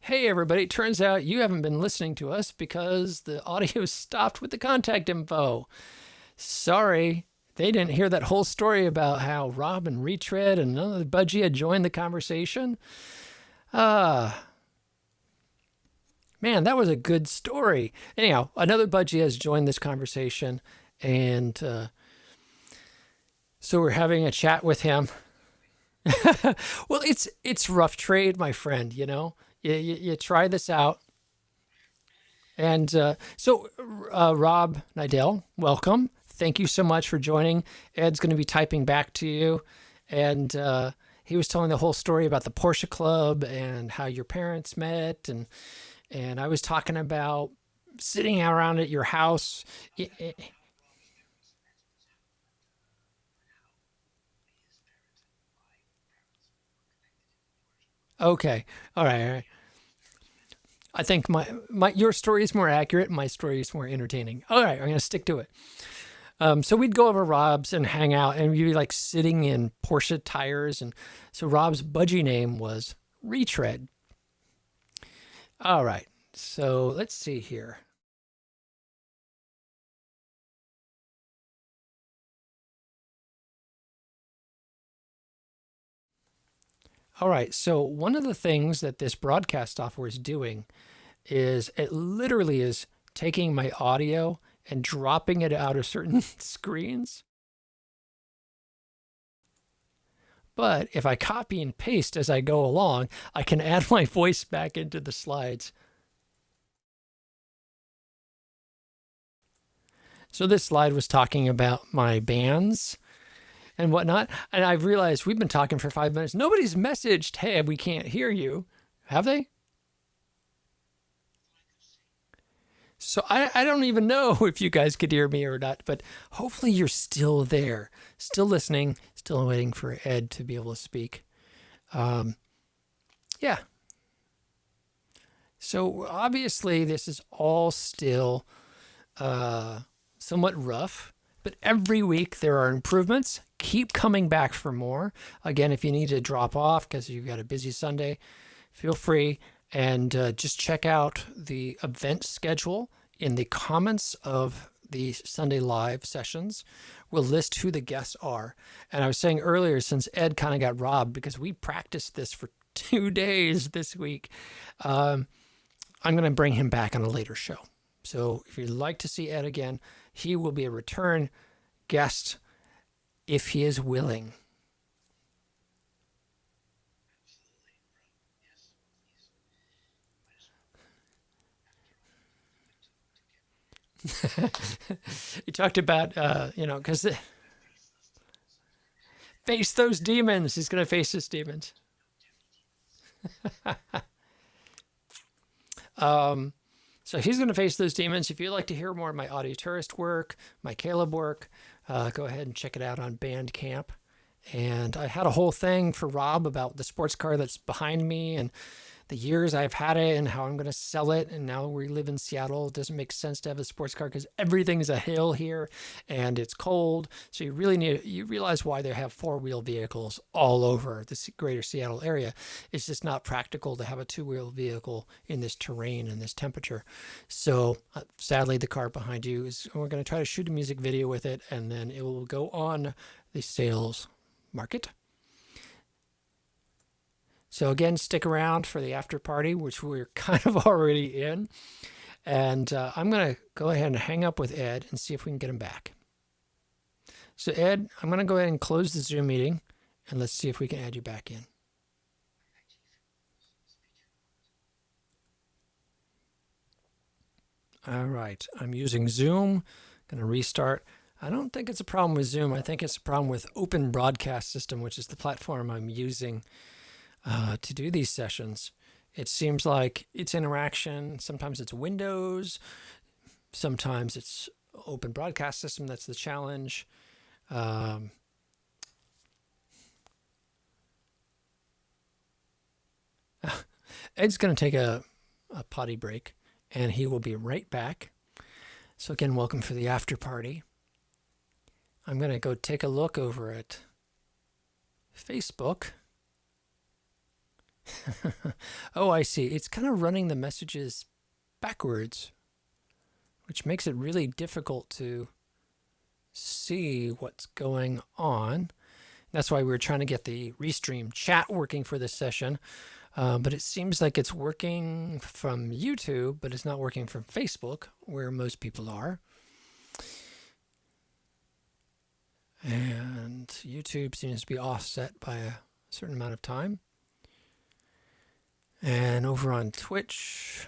Hey, everybody. It turns out you haven't been listening to us because the audio stopped with the contact info. Sorry, they didn't hear that whole story about how Rob and Retread and another budgie had joined the conversation. Man, that was a good story. Anyhow, another budgie has joined this conversation, and so we're having a chat with him. Well, it's rough trade, my friend, you know. You try this out. And Rob Nidell, welcome. Thank you so much for joining. Ed's going to be typing back to you. And he was telling the whole story about the Porsche Club and how your parents met. And I was talking about sitting around at your house. Okay. All right. I think your story is more accurate. My story is more entertaining. All right, I'm going to stick to it. So we'd go over Rob's and hang out, and we'd be like sitting in Porsche tires. And so Rob's budgie name was Retread. All right, so let's see here. All right, so one of the things that this broadcast software is doing is it literally is taking my audio and dropping it out of certain screens. But if I copy and paste as I go along, I can add my voice back into the slides. So this slide was talking about my bands and whatnot. And I've realized we've been talking for 5 minutes. Nobody's messaged, hey, we can't hear you. Have they? So I don't even know if you guys could hear me or not, but hopefully you're still there, still listening, still waiting for Ed to be able to speak. Yeah. So obviously this is all still somewhat rough, but every week there are improvements. Keep coming back for more. Again, if you need to drop off because you've got a busy Sunday, feel free. And just check out the event schedule in the comments of the Sunday live sessions. We'll list who the guests are. And I was saying earlier, since Ed kind of got robbed because we practiced this for 2 days this week, I'm going to bring him back on a later show. So if you'd like to see Ed again, he will be a return guest if he is willing. He talked about, because face those demons. He's going to face his demons. So he's going to face those demons. If you'd like to hear more of my Audio Tourist work, my Caleb work, go ahead and check it out on Bandcamp. And I had a whole thing for Rob about the sports car that's behind me and the years I've had it and how I'm going to sell it. And now we live in Seattle. It doesn't make sense to have a sports car because everything's a hill here and it's cold. So you realize why they have 4-wheel vehicles all over the greater Seattle area. It's just not practical to have a 2-wheel vehicle in this terrain and this temperature. So sadly, the car behind you we're going to try to shoot a music video with it, and then it will go on the sales market. So again, stick around for the after party, which we're kind of already in. And I'm going to go ahead and hang up with Ed and see if we can get him back. So Ed, I'm going to go ahead and close the Zoom meeting, and let's see if we can add you back in. All right, I'm using Zoom. Going to restart. I don't think it's a problem with Zoom. I think it's a problem with Open Broadcast System, which is the platform I'm using to do these sessions. It seems like it's interaction. Sometimes it's Windows. Sometimes it's Open Broadcast System. That's the challenge. Ed's going to take a potty break, and he will be right back. So again, welcome for the after party. I'm going to go take a look over at Facebook Oh, I see. It's kind of running the messages backwards, which makes it really difficult to see what's going on. That's why we were trying to get the Restream chat working for this session. But it seems like it's working from YouTube, but it's not working from Facebook, where most people are. And YouTube seems to be offset by a certain amount of time. And over on Twitch,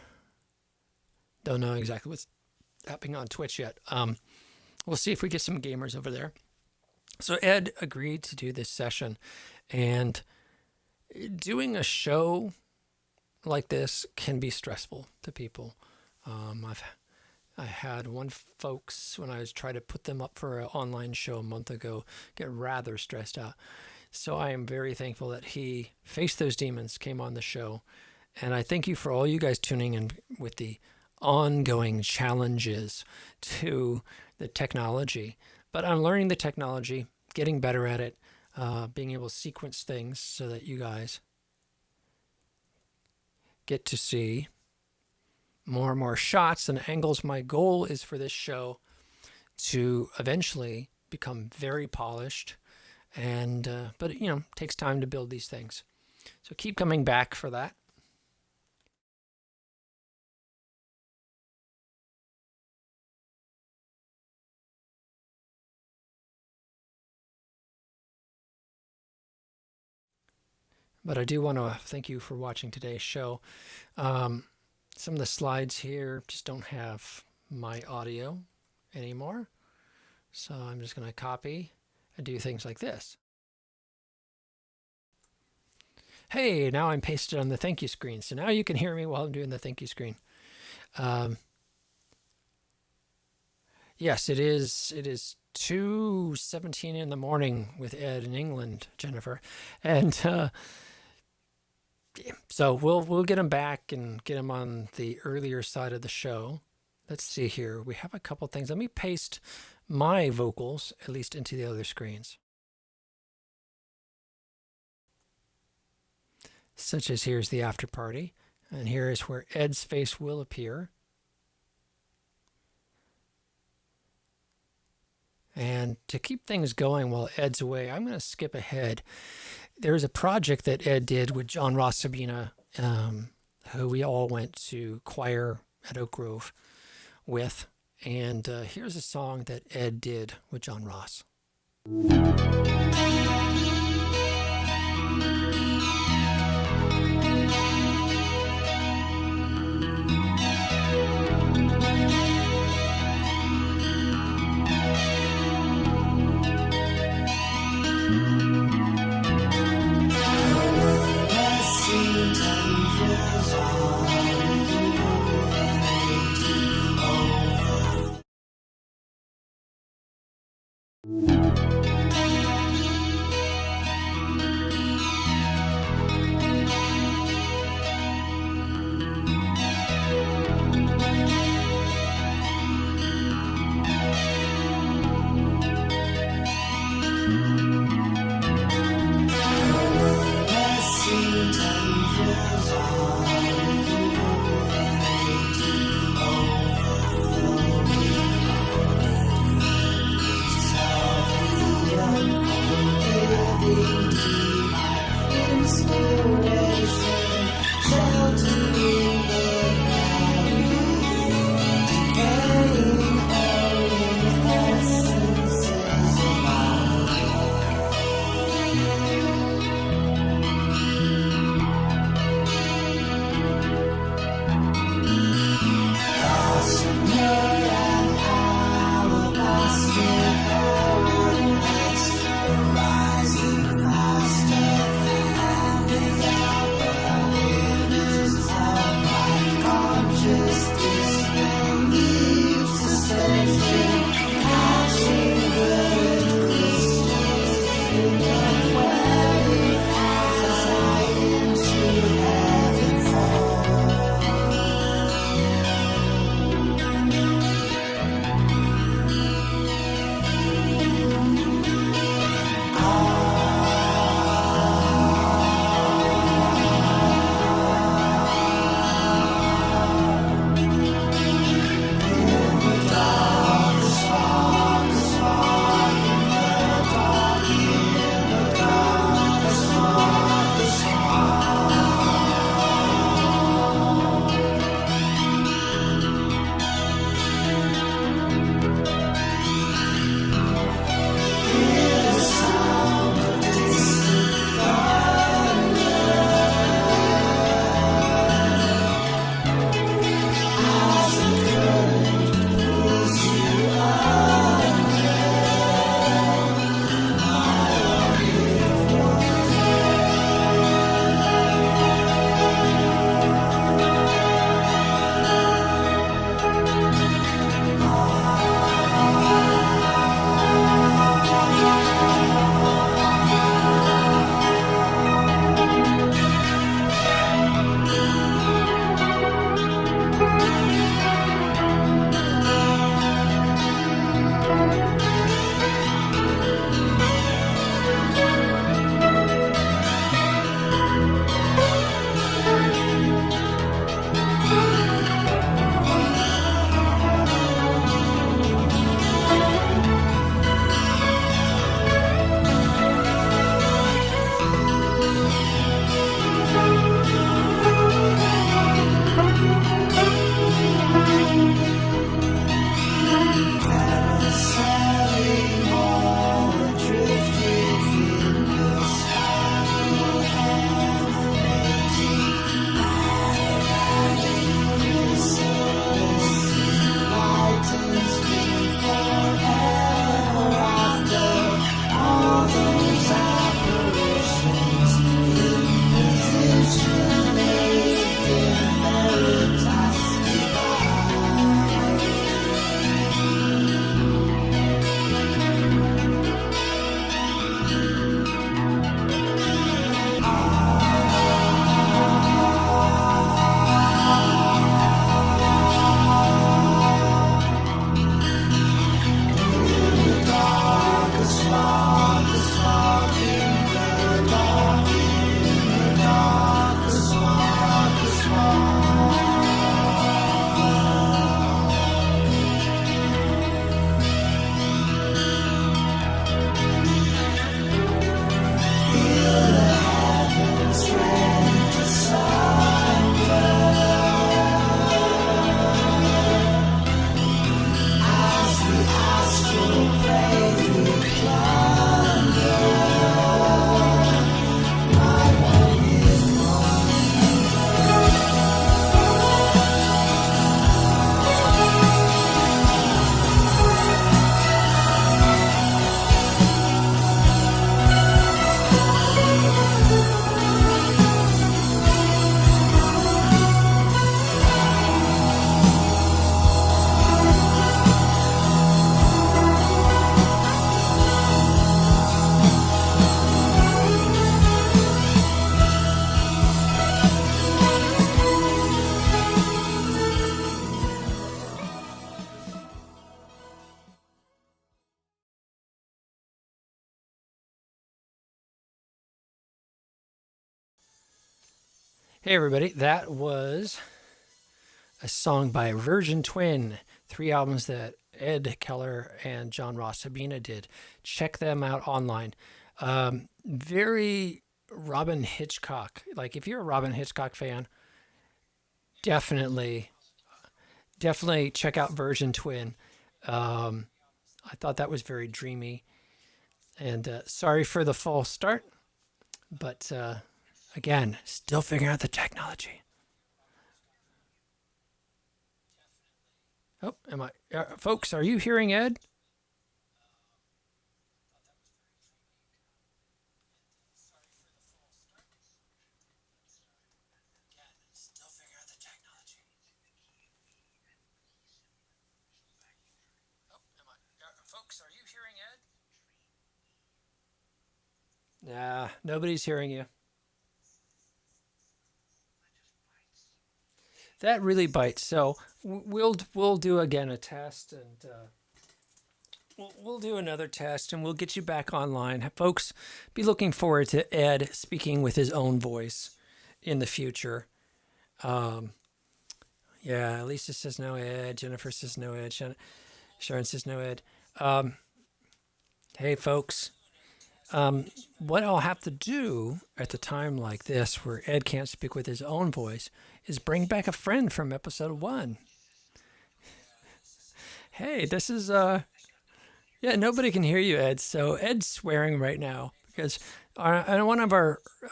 don't know exactly what's happening on Twitch yet. We'll see if we get some gamers over there. So Ed agreed to do this session, and doing a show like this can be stressful to people. I had one folks, when I was trying to put them up for an online show a month ago, get rather stressed out. So I am very thankful that he faced those demons, came on the show. And I thank you for all you guys tuning in with the ongoing challenges to the technology. But I'm learning the technology, getting better at it, being able to sequence things so that you guys get to see more and more shots and angles. My goal is for this show to eventually become very polished, and but it takes time to build these things. So keep coming back for that. But I do want to thank you for watching today's show. Some of the slides here just don't have my audio anymore. So I'm just going to copy and do things like this. Hey, now I'm pasted on the thank you screen. So now you can hear me while I'm doing the thank you screen. Yes, it is 2:17 in the morning with Ed in England, Jennifer. And so we'll get him back and get him on the earlier side of the show. Let's see here. We have a couple things. Let me paste my vocals, at least into the other screens. Such as here's the after party. And here is where Ed's face will appear. And to keep things going while Ed's away, I'm going to skip ahead. There's a project that Ed did with John Ross Sabina, who we all went to choir at Oak Grove with. And here's a song that Ed did with John Ross. Hey, everybody. That was a song by Virgin Twin, 3 albums that Ed Keller and John Ross Sabina did. Check them out online. Very Robin Hitchcock. Like, if you're a Robin Hitchcock fan, definitely check out Virgin Twin. I thought that was very dreamy. And sorry for the false start, but again, still figuring out the technology. Oh, folks, are you hearing Ed? Folks, are you hearing Ed? Nah, nobody's hearing you. That really bites. So we'll do again a test, and we'll do another test, and we'll get you back online, folks. Be looking forward to Ed speaking with his own voice in the future. Yeah, Lisa says no Ed. Jennifer says no Ed. Sharon says no Ed. Hey, folks. What I'll have to do at the time like this, where Ed can't speak with his own voice, is bring back a friend from episode 1. Hey, this is yeah, nobody can hear you, Ed. So Ed's swearing right now because on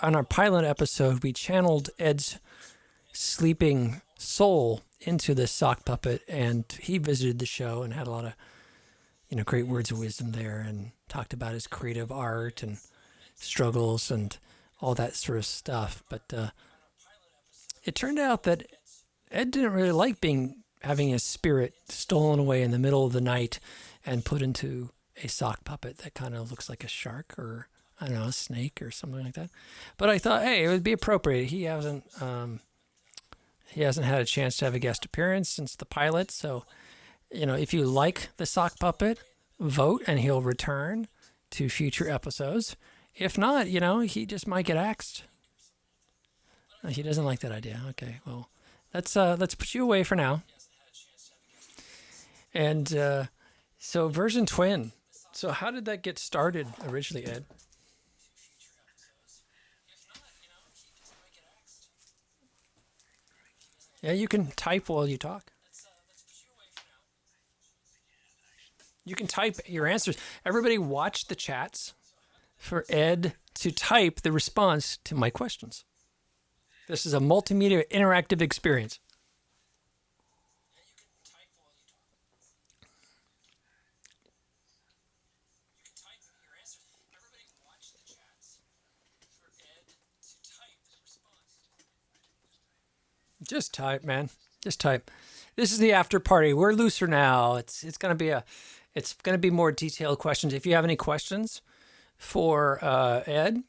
our pilot episode, we channeled Ed's sleeping soul into this sock puppet, and he visited the show and had a lot of great words of wisdom there, and talked about his creative art and struggles and all that sort of stuff. But it turned out that Ed didn't really like having his spirit stolen away in the middle of the night and put into a sock puppet that kind of looks like a shark, or I don't know, a snake or something like that. But I thought, hey, it would be appropriate. He hasn't had a chance to have a guest appearance since the pilot, so if you like the sock puppet, vote and he'll return to future episodes. If not, he just might get axed. He doesn't like that idea. Okay, well, let's put you away for now. And so Virgin Twin. So how did that get started originally, Ed? Yeah, you can type while you talk. You can type your answers. Everybody watch the chats for Ed to type the response to my questions. This is a multimedia interactive experience. Just type, man. Just type. This is the after party. We're looser now. It's gonna be more detailed questions. If you have any questions for Ed,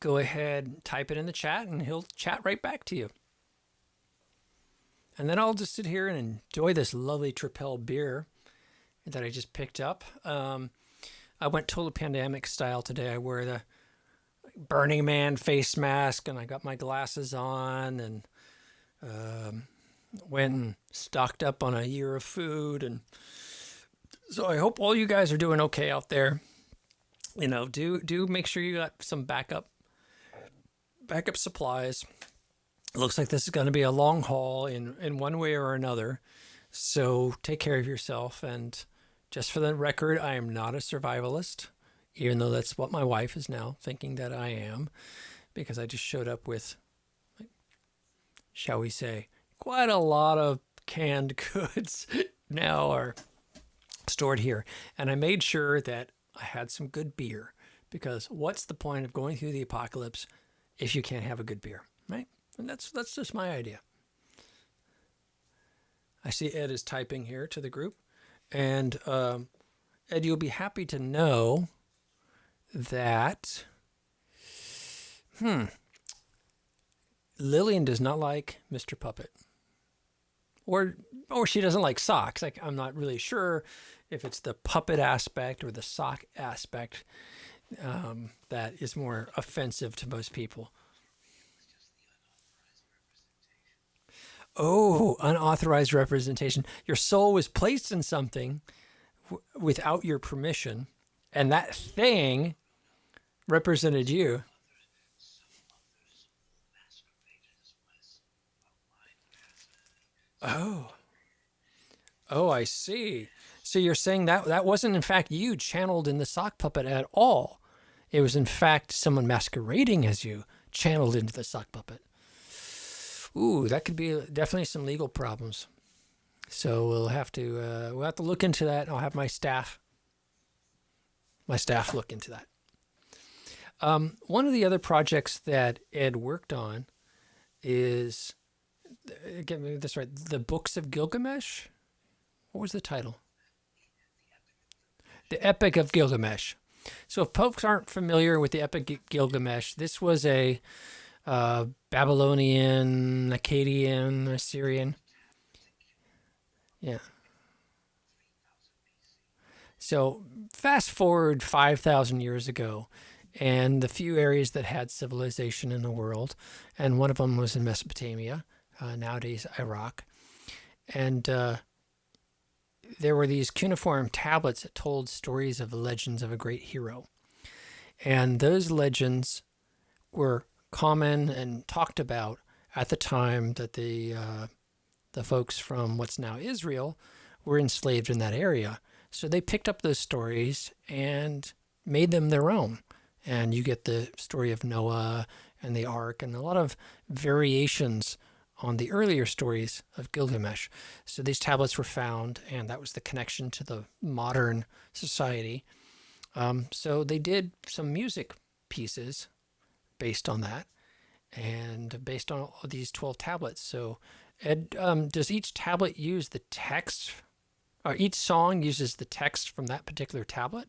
go ahead and type it in the chat, and he'll chat right back to you. And then I'll just sit here and enjoy this lovely Tripel beer that I just picked up. I went total pandemic style today. I wear the Burning Man face mask, and I got my glasses on, and went and stocked up on a year of food. And so I hope all you guys are doing okay out there. Do make sure you got some backup supplies. It looks like this is going to be a long haul in one way or another. So take care of yourself. And just for the record, I am not a survivalist, even though that's what my wife is now thinking that I am, because I just showed up with, shall we say, quite a lot of canned goods now are stored here. And I made sure that I had some good beer, because what's the point of going through the apocalypse if you can't have a good beer, right? And that's just my idea. I see Ed is typing here to the group. And Ed, you'll be happy to know that Lillian does not like Mr. Puppet. Or she doesn't like socks. Like, I'm not really sure if it's the puppet aspect or the sock aspect that is more offensive to most people. Oh, unauthorized representation. Your soul was placed in something without your permission, and that thing represented you. Oh, oh, I see. So you're saying that that wasn't in fact you channeled in the sock puppet at all. It was in fact someone masquerading as you channeled into the sock puppet. Ooh, that could be definitely some legal problems. So we'll have to look into that. I'll have my staff look into that. One of the other projects that Ed worked on is, get me this right, the Books of Gilgamesh. What was the title? The Epic of Gilgamesh. So if folks aren't familiar with the Epic of Gilgamesh, this was a Babylonian, Akkadian, Assyrian. Yeah. So fast forward 5,000 years ago, and the few areas that had civilization in the world, and one of them was in Mesopotamia, nowadays Iraq, and there were these cuneiform tablets that told stories of the legends of a great hero, and those legends were common and talked about at the time that the folks from what's now Israel were enslaved in that area. So they picked up those stories and made them their own. And you get the story of Noah and the Ark and a lot of variations on the earlier stories of Gilgamesh. So these tablets were found, and that was the connection to the modern society. So they did some music pieces based on that and based on all these 12 tablets. So Ed, does each tablet use the text, or each song uses the text from that particular tablet?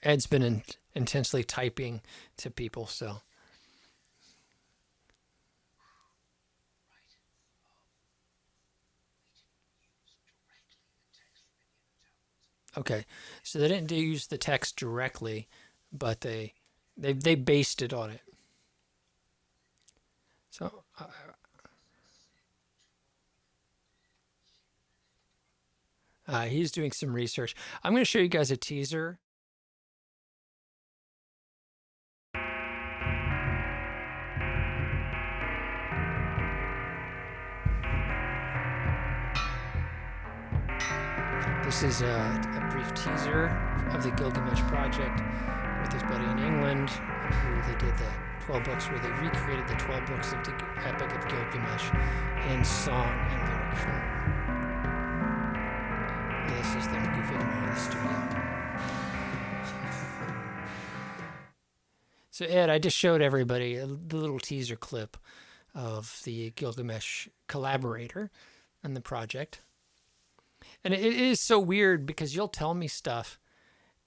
Ed's been intensely typing to people, so. Okay, so they didn't use the text directly, but they based it on it. So he's doing some research. I'm going to show you guys a teaser. This is a brief teaser of the Gilgamesh project with his buddy in England, who they did the 12 books where they recreated the 12 books of the Epic of Gilgamesh in song and lyric form. And this is them goofing around in the studio. So Ed, I just showed everybody the little teaser clip of the Gilgamesh collaborator and the project. And it is so weird because you'll tell me stuff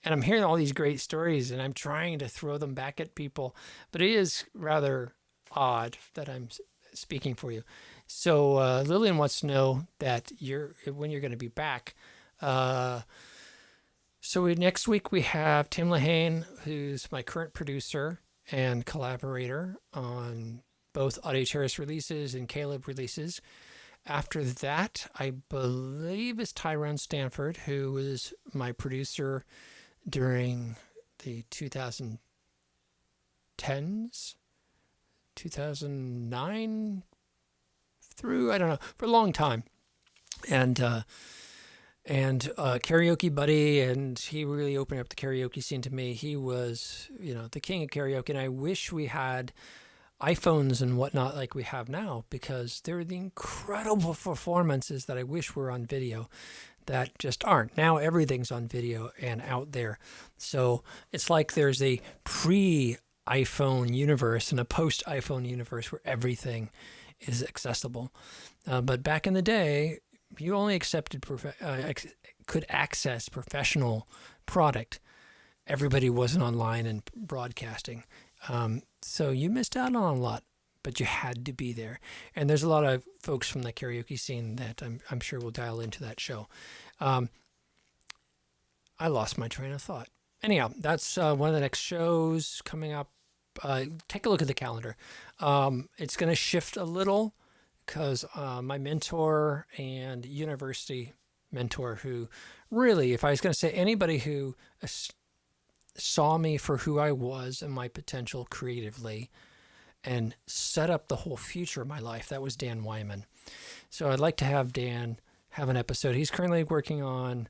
and I'm hearing all these great stories and I'm trying to throw them back at people, but it is rather odd that I'm speaking for you. So Lillian wants to know that when you're going to be back. Next week we have Tim Lehane, who's my current producer and collaborator on both Audio Terrace releases and Caleb releases. After that, I believe is Tyrone Stanford, who was my producer during the 2010s, 2009 through, I don't know, for a long time. And karaoke buddy, and he really opened up the karaoke scene to me. He was, the king of karaoke, and I wish we had iPhones and whatnot like we have now, because there are the incredible performances that I wish were on video that just aren't. Now everything's on video and out there. So it's like there's a pre-iPhone universe and a post-iPhone universe where everything is accessible. But back in the day, you only could access professional product. Everybody wasn't online and broadcasting. So you missed out on a lot, but you had to be there. And there's a lot of folks from the karaoke scene that I'm sure will dial into that show. I lost my train of thought. anyhow, that's one of the next shows coming up. Take a look at the calendar. It's going to shift a little because my mentor and university mentor, who really, if I was going to say anybody who saw me for who I was and my potential creatively and set up the whole future of my life, that was Dan Wyman. So I'd like to have Dan have an episode. He's currently working on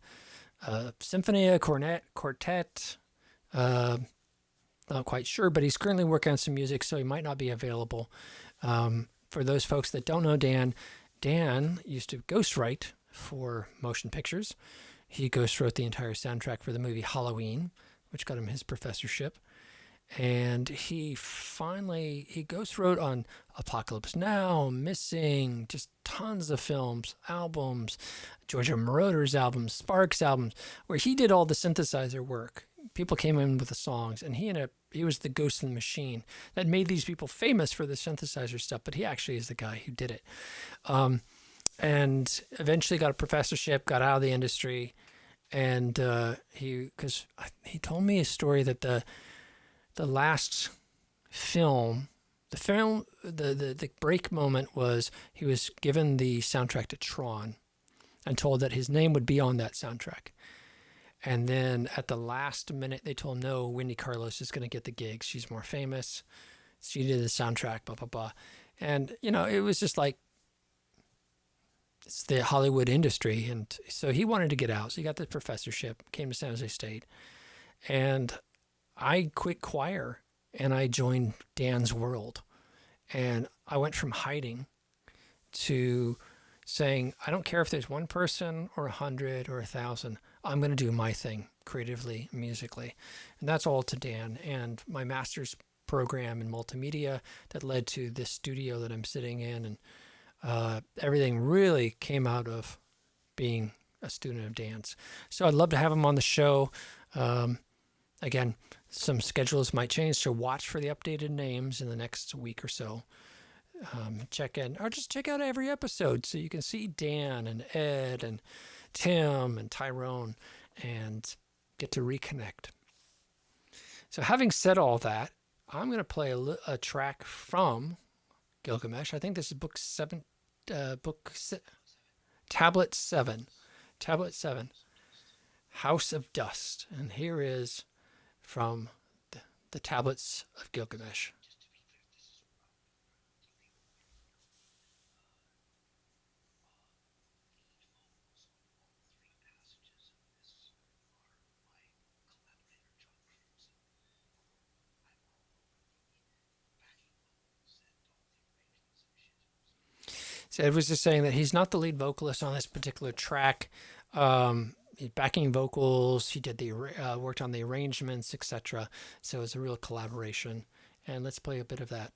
symphony, a quartet, not quite sure, but he's currently working on some music, so he might not be available. For those folks that don't know Dan, Dan used to ghostwrite for motion pictures. He ghostwrote the entire soundtrack for the movie Halloween, which got him his professorship. And he ghostwrote on Apocalypse Now, Missing, just tons of films, albums, Georgia Moroder's albums, Sparks albums, where he did all the synthesizer work. People came in with the songs, and he was the ghost in the machine that made these people famous for the synthesizer stuff, but he actually is the guy who did it. And eventually got a professorship, got out of the industry, and because he told me a story that the last film, the break moment was he was given the soundtrack to Tron and told that his name would be on that soundtrack. And then at the last minute, they told him, no, Wendy Carlos is going to get the gig. She's more famous. She did the soundtrack, blah, blah, blah. And, it was just like, it's the Hollywood industry. And so he wanted to get out. So he got the professorship, came to San Jose State. And I quit choir and I joined Dan's world. And I went from hiding to saying, I don't care if there's one person or 100 or 1,000, I'm going to do my thing creatively, musically. And that's all to Dan. And my master's program in multimedia that led to this studio that I'm sitting in. And everything really came out of being a student of Dan's. So I'd love to have him on the show. Again, some schedules might change, so watch for the updated names in the next week or so. Check in, or just check out every episode so you can see Dan and Ed and Tim and Tyrone and get to reconnect. So having said all that, I'm going to play a track from Gilgamesh. I think this is Tablet 7, House of Dust. And here is from the Tablets of Gilgamesh. So Ed was just saying that he's not the lead vocalist on this particular track. Backing vocals, he did worked on the arrangements, etc. So it's a real collaboration. And let's play a bit of that.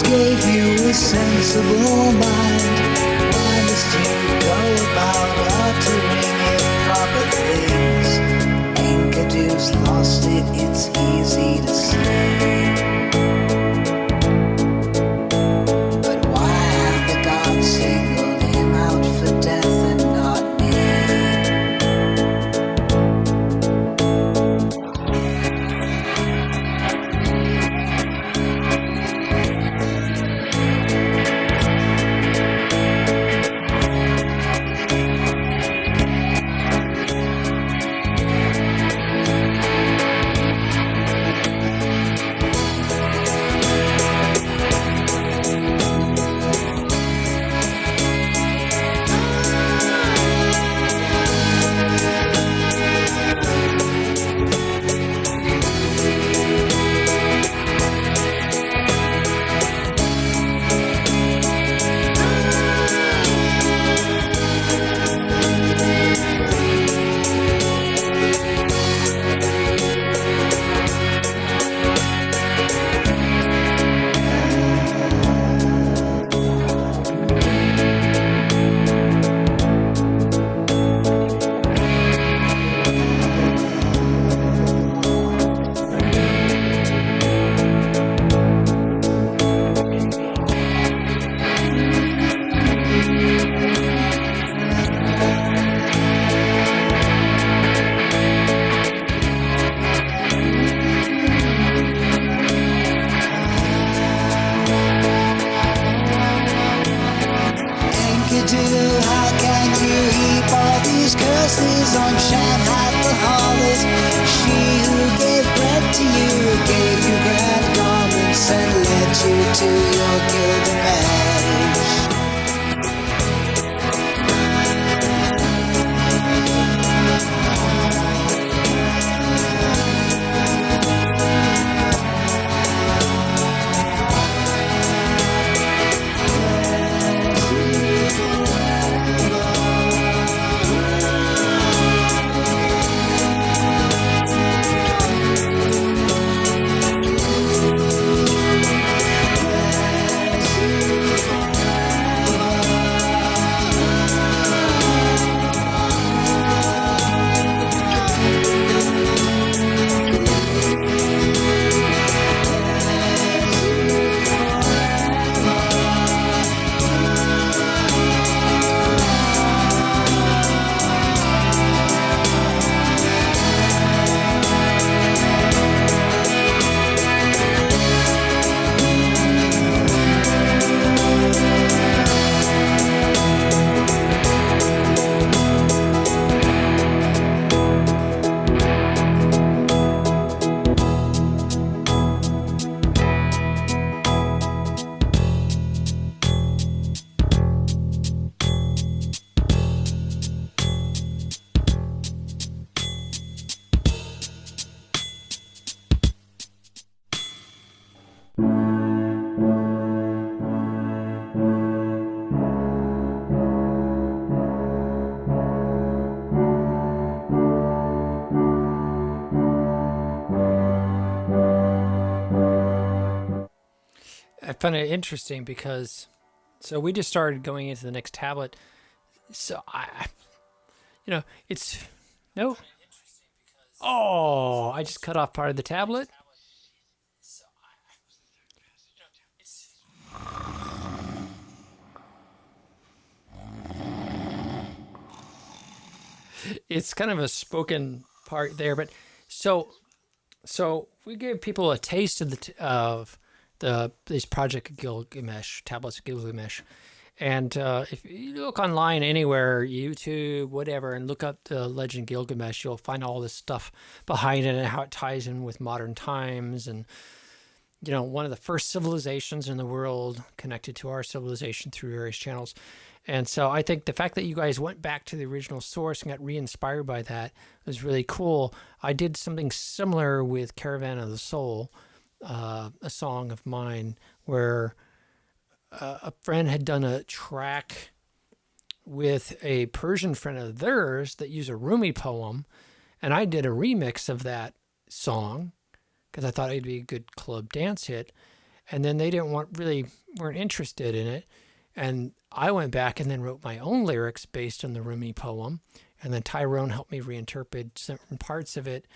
gave you a sensible mind. Why must you go about uttering improper things? Enkidu's lost it, it's easy to say. But why have the gods singled him out for death and not me? How can you heap all these curses on Shanghai the harlot? She who gave bread to you, gave you grand garments and led you to your Gilgamesh. I find it interesting because, so we just started going into the next tablet. So it's, no. Oh, I just cut off part of the tablet. It's kind of a spoken part there, but so we gave people a taste of these Project Gilgamesh tablets of Gilgamesh, and if you look online anywhere, YouTube, whatever, and look up the Legend Gilgamesh, you'll find all this stuff behind it and how it ties in with modern times, and one of the first civilizations in the world connected to our civilization through various channels. And so I think the fact that you guys went back to the original source and got re-inspired by that was really cool. I did something similar with Caravan of the Soul, a song of mine, where a friend had done a track with a Persian friend of theirs that used a Rumi poem, and I did a remix of that song because I thought it'd be a good club dance hit. And then they didn't weren't interested in it. And I went back and then wrote my own lyrics based on the Rumi poem. And then Tyrone helped me reinterpret certain parts of it.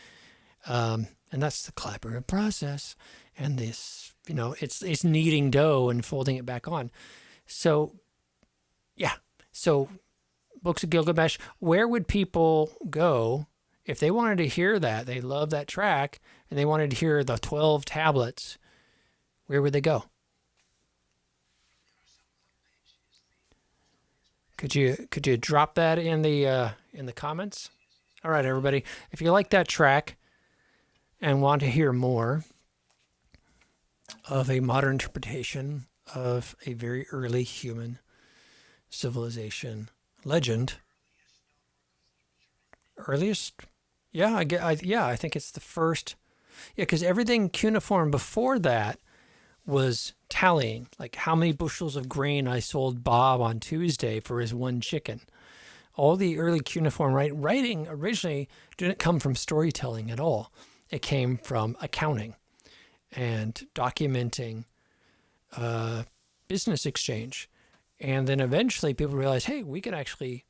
And that's the collaborative process. And this, it's kneading dough and folding it back on. So, yeah. So, Books of Gilgamesh, where would people go if they wanted to hear that? They love that track and they wanted to hear the 12 tablets. Where would they go? Could you drop that in the comments? All right, everybody. If you like that track and want to hear more of a modern interpretation of a very early human civilization legend, earliest, yeah, I think it's the first, yeah, because everything cuneiform before that was tallying, like how many bushels of grain I sold Bob on Tuesday for his one chicken. All the early cuneiform writing originally didn't come from storytelling at all. It came from accounting and documenting business exchange. And then eventually people realized, hey, we can actually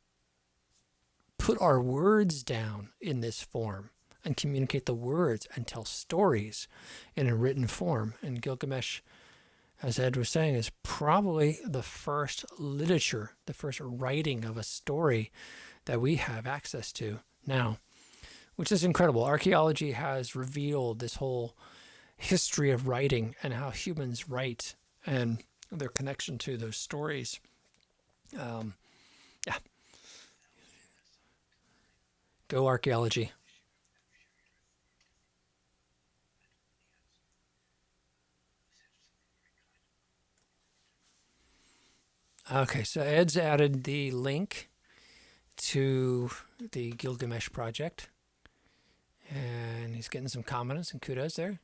put our words down in this form and communicate the words and tell stories in a written form. And Gilgamesh, as Ed was saying, is probably the first literature, the first writing of a story that we have access to now, which is incredible. Archaeology has revealed this whole history of writing and how humans write and their connection to those stories. Yeah. Go archaeology. Okay, so Ed's added the link to the Gilgamesh project, and he's getting some comments and kudos there.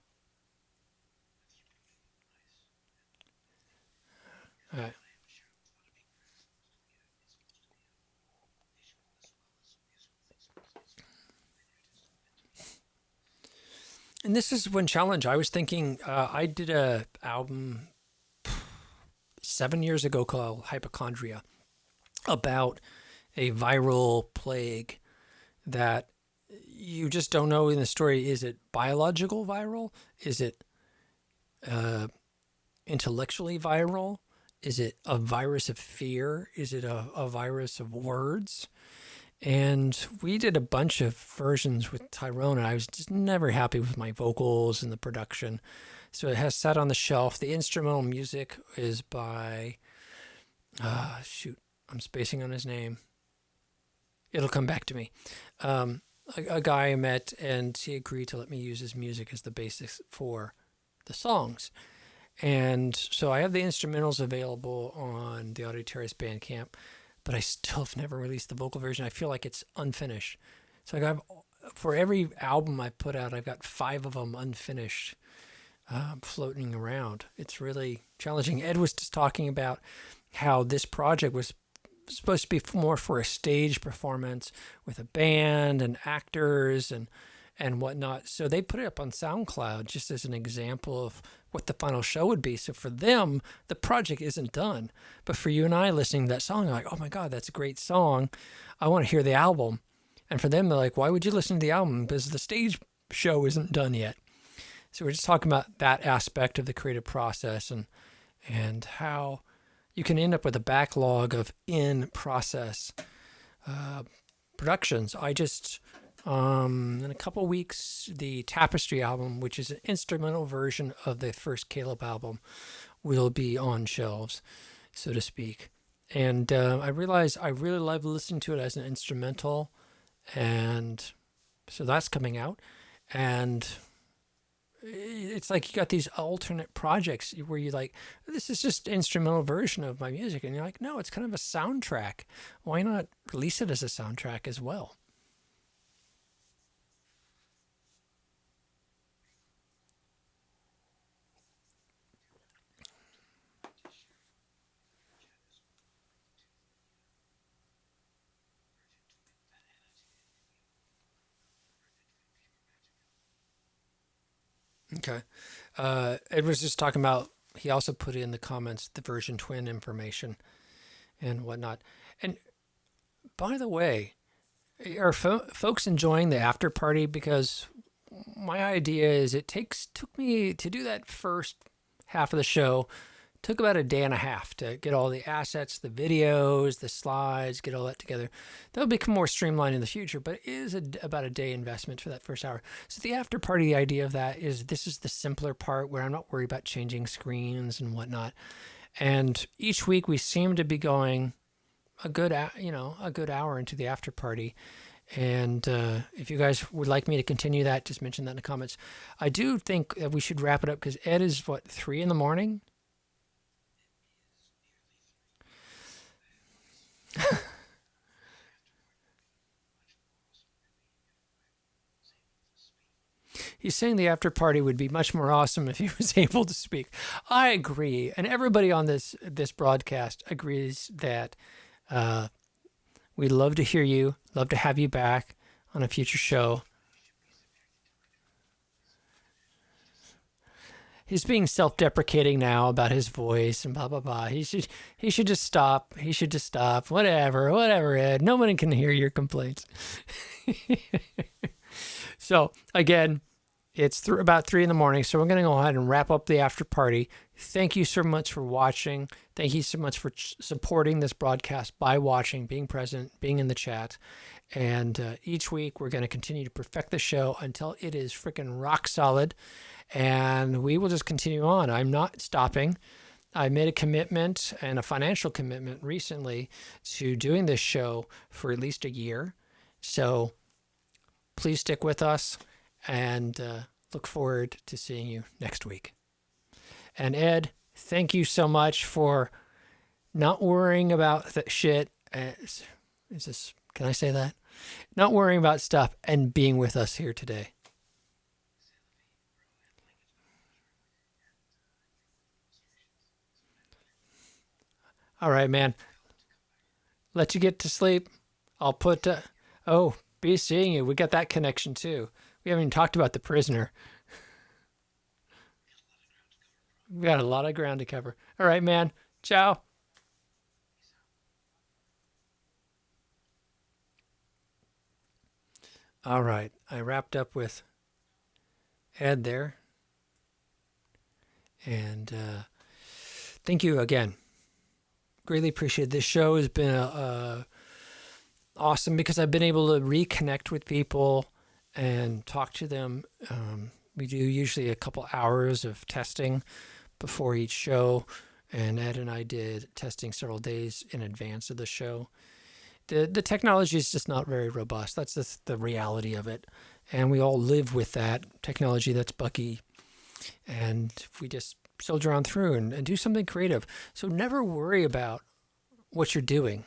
All right. And this is one challenge. I was thinking, I did a album 7 years ago called Hypochondria about a viral plague that you just don't know in the story. Is it biological viral? Is it intellectually viral? Is it a virus of fear? Is it a virus of words? And we did a bunch of versions with Tyrone, and I was just never happy with my vocals and the production. So it has sat on the shelf. The instrumental music is by, I'm spacing on his name. It'll come back to me. A guy I met, and he agreed to let me use his music as the basis for the songs. And so I have the instrumentals available on the Audio Terrace Bandcamp, but I still have never released the vocal version. I feel like it's unfinished. So I got, for every album I put out, I've got 5 of them unfinished, floating around. It's really challenging. Ed was just talking about how this project was supposed to be more for a stage performance with a band and actors and whatnot. So they put it up on SoundCloud just as an example of what the final show would be. So for them, the project isn't done. But for you and I listening to that song, like, oh my God, that's a great song. I want to hear the album. And for them, they're like, why would you listen to the album? Because the stage show isn't done yet. So we're just talking about that aspect of the creative process and how you can end up with a backlog of in-process productions. I just... in a couple of weeks, the Tapestry album, which is an instrumental version of the first Caleb album, will be on shelves, so to speak. And I realized I really love listening to it as an instrumental, and so that's coming out. And it's like you got these alternate projects where you're like, this is just instrumental version of my music, and you're like, no, it's kind of a soundtrack. Why not release it as a soundtrack as well? Okay. Ed was just talking about he also put in the comments the version twin information and whatnot. And by the way, are folks enjoying the after party? Because my idea is took me to do that first half of the show, took about a day and a half to get all the assets, the videos, the slides, get all that together. That'll become more streamlined in the future, but it is about a day investment for that first hour. So the after party, the idea of that is this is the simpler part where I'm not worried about changing screens and whatnot. And each week we seem to be going a good hour into the after party. And if you guys would like me to continue that, just mention that in the comments. I do think that we should wrap it up because Ed is 3 a.m? He's saying the after party would be much more awesome if he was able to speak. I agree, and everybody on this broadcast agrees that we'd love to hear you, love to have you back on a future show. He's being self-deprecating now about his voice and blah blah blah. He should just stop. He should just stop. Whatever, Ed. No one can hear your complaints. So again, it's about 3 a.m, so we're going to go ahead and wrap up the after party. Thank you so much for watching. Thank you so much for supporting this broadcast by watching, being present, being in the chat. And each week we're going to continue to perfect the show until it is freaking rock solid. And we will just continue on. I'm not stopping. I made a commitment and a financial commitment recently to doing this show for at least a year. So please stick with us and look forward to seeing you next week. And Ed, thank you so much for not worrying about the shit. Can I say that? Not worrying about stuff and being with us here today. All right, man. Let you get to sleep. I'll put, be seeing you. We got that connection too. We haven't even talked about the prisoner. We got a lot of ground to cover. All right, man. Ciao. All right. I wrapped up with Ed there. And thank you again. Greatly appreciate it. This show has been awesome because I've been able to reconnect with people and talk to them. We do usually a couple hours of testing before each show, and Ed and I did testing several days in advance of the show. The technology is just not very robust. That's just the reality of it, and we all live with that technology that's bucky, and we just soldier on through and do something creative. So never worry about what you're doing,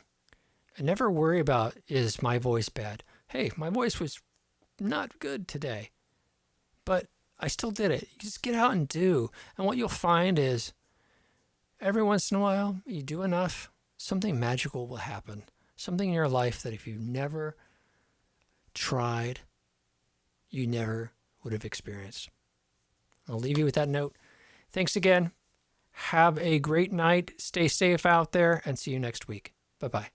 and never worry about, is my voice bad? Hey, my voice was not good today, but I still did it. You just get out and do. And what you'll find is every once in a while, you do enough, something magical will happen. Something in your life that if you never tried, you never would have experienced. I'll leave you with that note. Thanks again. Have a great night. Stay safe out there and see you next week. Bye-bye.